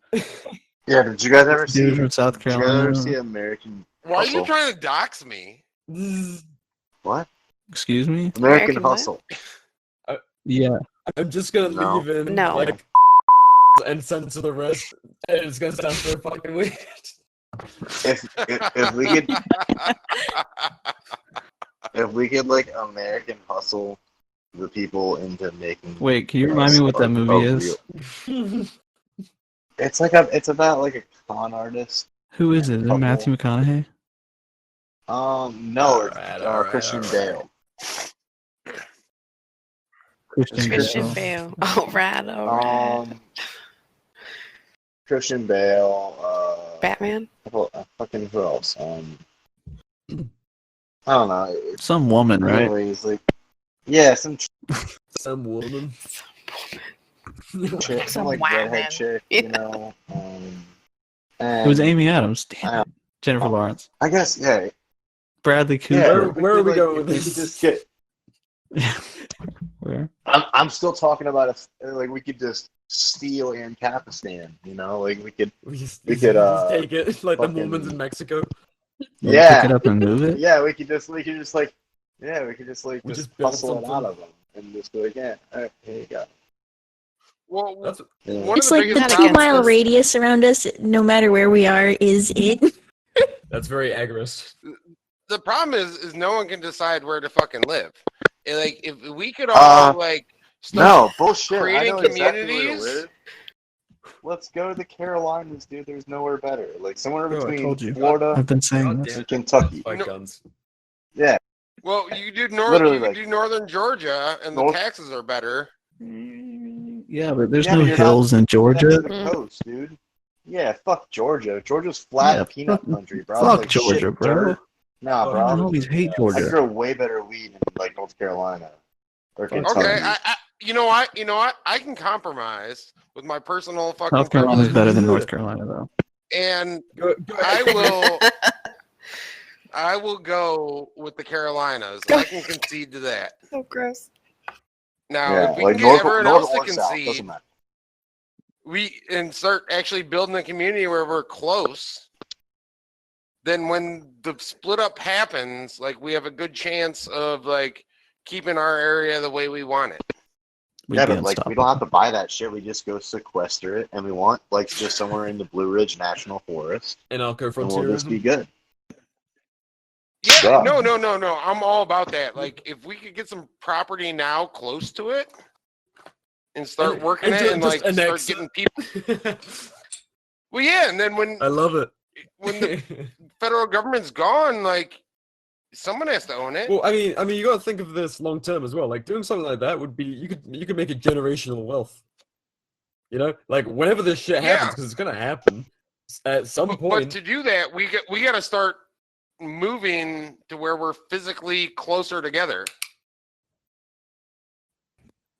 Yeah, did you guys ever see? dude from South Did you guys ever Carolina. see American Why are you Hustle? trying to dox me? What? Excuse me? American Hustle. Yeah. I'm just gonna No. leave in No. like and censor the rest, and it's gonna sound so fucking weird. If we could like American Hustle the people into making. Wait, can you remind me what that movie is? It's about like a con artist. Who is it? Is it Matthew McConaughey? No, it's Christian Bale. Christian Bale. Oh, rad. Christian Bale. Batman. Fucking who else? I don't know. Some woman, right? Anyways, like, yeah, some woman. Chick, some like woman. redhead chick, you know. It was Amy Adams. Damn it. Jennifer Lawrence. I guess, yeah. Bradley Cooper. Yeah, Where are we going with we this? could just get. Where? I'm still talking about like we could just steal Ancapistan, you know, like we could just take it like the fucking- Mormons in Mexico. Yeah, Pick it up and move it? Yeah, we could just like just We just build hustle it something. out of them and just be like, yeah, all right, here you go. Well, Yeah. one of It's the like biggest the problems 2-mile is- radius around us, no matter where we are, is it. That's very agorist. The problem is no one can decide where to fucking live. And, like, if we could all like No, start bullshit. I creating know exactly where to communities. live. Let's go to the Carolinas, dude. There's nowhere better. Like somewhere Bro, I between told you. Florida I've been saying this. and Kentucky. Fight guns. Yeah. Well, you do Literally, you do northern Georgia, and the North- taxes are better. Yeah, but there's Yeah, no but you're hills in next Georgia. to the coast, dude. Yeah, fuck Georgia. Georgia's flat Yeah, peanut fuck- country, bro. fuck Like, Georgia, shit, bro. dirt. Nah, bro. I always hate I Georgia. grow way better weed in like North Carolina or Kentucky. Okay, you know what? I can compromise with my personal fucking South Carolina's privilege, better than North Carolina, though. and Go I will go with the Carolinas. I can concede to that. So gross. Now, Yeah, if we like can get everyone north else to or south, doesn't concede, matter. and start actually building a community where we're close, then when the split up happens, like we have a good chance of like keeping our area the way we want it. We'd Yeah, be but like we unstoppable. don't have to buy that shit. We just go sequester it, and we want like just somewhere in the Blue Ridge National Forest, Anarcho and we'll just be frontierism. good. Yeah, Yeah. no. I'm all about that. Like, if we could get some property now close to it and start working and it and just like start annex getting people. Well, yeah, and then when I love it. the federal government's gone, like someone has to own it. Well, I mean, you got to think of this long term as well. Like doing something like that would be you could make it generational wealth. You know, like whenever this shit happens, Yeah. because it's gonna happen at some But point. to do that, we got to start moving to where we're physically closer together.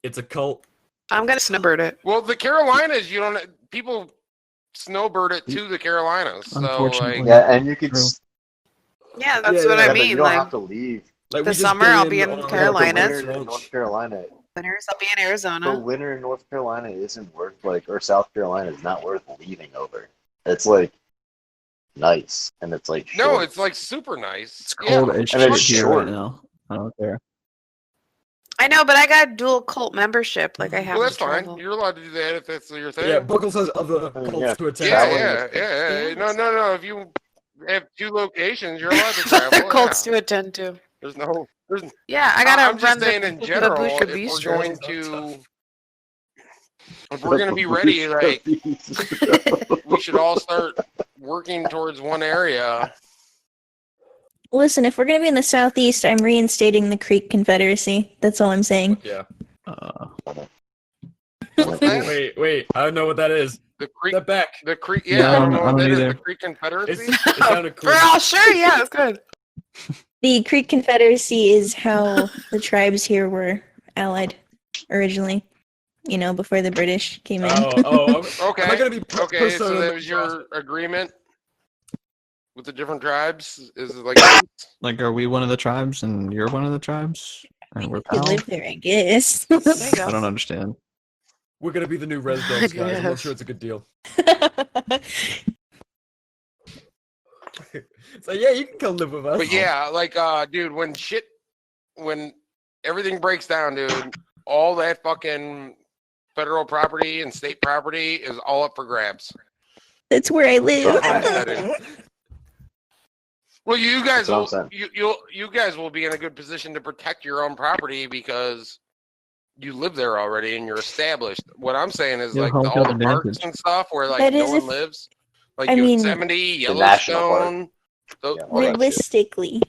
It's a cult. I'm gonna snowbird it. Well, the Carolinas, you don't people snowbird it to the Carolinas. So Unfortunately. like, Yeah, and you could. True. Yeah, that's Yeah, what yeah, I But mean. you don't Like have to leave. Like the we just summer, get I'll be in on, The Carolina. winter in North Carolina. Winters, I'll be in Arizona. The winter in North Carolina isn't worth or South Carolina is not worth leaving over. It's like nice, and it's like no, short. it's like super nice. It's cold as And shit it's here short. right now. I don't care. I know, but I got dual cult membership. Like I have Well, that's to fine. travel. You're allowed to do that if that's your thing. Yeah, Buckles has other cults yeah. to attend. Yeah. No. If you have 2 locations, you're allowed to travel. Cults yeah. to attend to. There's Yeah, I gotta I'm run just saying the in general, Babushka if we're Bistro. going to If we're gonna be ready, like we should all start working towards one area. Listen, if we're gonna be in the southeast, I'm reinstating the Creek Confederacy. That's all I'm saying. Yeah. Wait, I don't know what that is. The Creek. Step back. The Creek. Yeah, Yeah, I don't know I what don't that is. either. The Creek Confederacy. It sounded cool. Girl, sure, yeah, it's good. The Creek Confederacy is how the tribes here were allied originally. You know, before the British came in. Okay. Am I gonna be okay, so persona that was your agreement with the different tribes? Is it like Like, are we one of the tribes and you're one of the tribes? And we're You pals? live there, I guess. I don't understand. We're gonna be the new Res Dogs, guys. I'm not sure it's a good deal. So yeah, you can come live with us. But yeah, like dude, when everything breaks down, dude, all that fucking federal property and state property is all up for grabs. That's where I live. Well, you guys That's what will I'm you guys will be in a good position to protect your own property because you live there already and you're established. What I'm saying is Yeah, like home all field the parks advantage. and stuff where like That no is one if- lives, like I mean, Yosemite, The national park. Yellowstone. Realistically,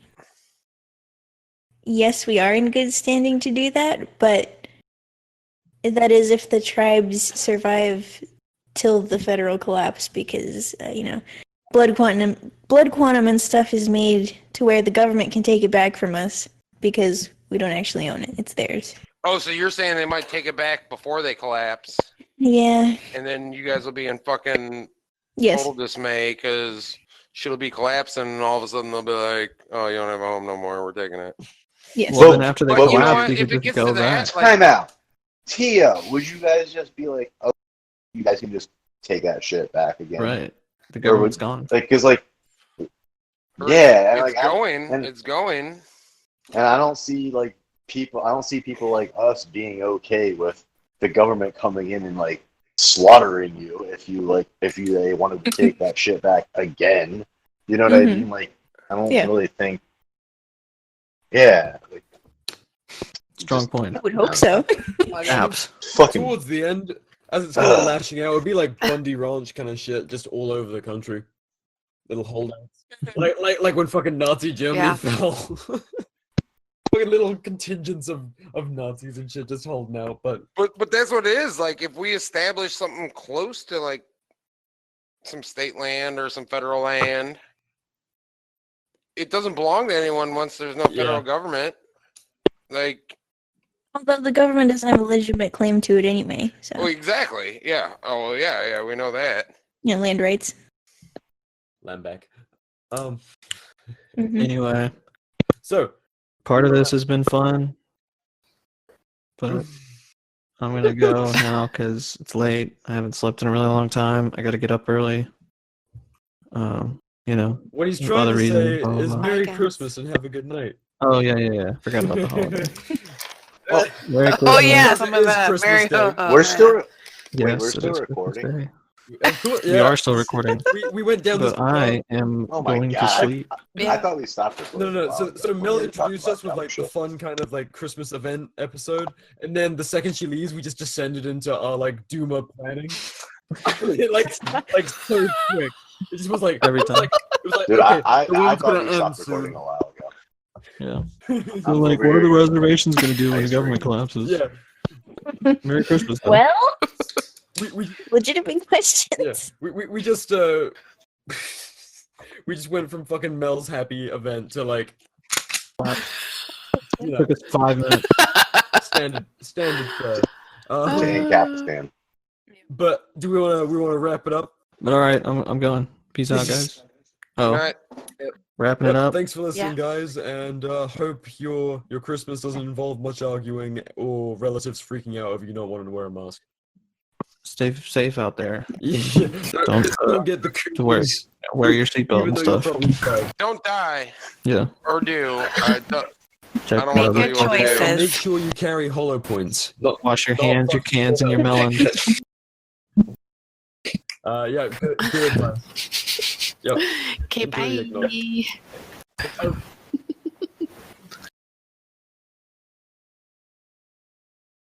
yes, we are in good standing to do that, but that is if the tribes survive till the federal collapse, because you know, blood quantum and stuff is made to where the government can take it back from us because we don't actually own it; it's theirs. Oh, so you're saying they might take it back before they collapse, Yeah. and then you guys will be in fucking Yes. total dismay because shit'll be collapsing, and all of a sudden they'll be like, "Oh, you don't have a home no more. We're taking it." Yes. Well, then after they But you know collapse, what? you If could it just gets go to back. that, like, Time out. Tia, would you guys just be like, oh, you guys can just take that shit back again? Right. The Or government's would- gone. Like, cause like, yeah, and, it's like, going. and, It's going. and I don't see people like us being okay with the government coming in and like slaughtering you if they wanted to take that shit back again. You know what I Mhm. mean? Like, I don't Yeah. really think. Yeah. Like, Strong point. I would hope so. Apps. fucking. Towards the end, as it's kind of lashing out, it would be like Bundy Ranch kind of shit, just all over the country. Little holdouts, like when fucking Nazi Germany Yeah. fell. Fucking little contingents of Nazis and shit just holding out, but But that's what it is. Like if we establish something close to like some state land or some federal land, it doesn't belong to anyone once there's no federal government. Like, Although the government doesn't have a legitimate claim to it anyway, so well, exactly. Yeah. Oh, yeah. We know that. you know, land rights. land back. Mhm. Anyway, So part of this has been fun, but I'm gonna go now because it's late. I haven't slept in a really long time. I got to get up early. You know, what he's trying other to reasons, say blah, blah, is blah. Merry Christmas and have a good night. Oh yeah. Forgot about the holiday. Merry Oh Christmas. yeah, Because some it of is that. Christmas Very. Day. We're still. Yes, Wait, we're it still is Christmas recording. Day. Of course, We yeah. are still recording. We went down this. But I am Oh my going god! to sleep. I thought we stopped recording. No. a while So ago. Mel We were talking introduced us with about like dumb the fun kind of like Christmas event episode, and then the second she leaves, we just descended into our like Duma planning, like so quick. It just was like Every time. It was like Dude, okay, I the world's thought gonna we end stopped soon. recording a while ago. Yeah. So like, what are the reservations going to do when the government collapses? Yeah. Merry Christmas. Then. Well, we legitimate questions. yeah we just we just went from fucking Mel's happy event to like you know, Took us 5 minutes. standard play. Dang, Capistan. But do we want to wrap it up? But all right, I'm going. Peace out, guys. Oh, All right. wrapping it up. Thanks for listening, guys, and hope your Christmas doesn't involve much arguing or relatives freaking out if you don't want to wear a mask. Stay safe out there. Yeah. Don't get the to wear your seatbelt even and though you'll stuff. probably die. Don't die. Yeah. Or do. Check I don't want to whatever. tell you what to do. Make sure you carry hollow points. Wash your hands, your cans, and your melon. Yeah, good advice. Yep. Okay, Completely bye. ignored.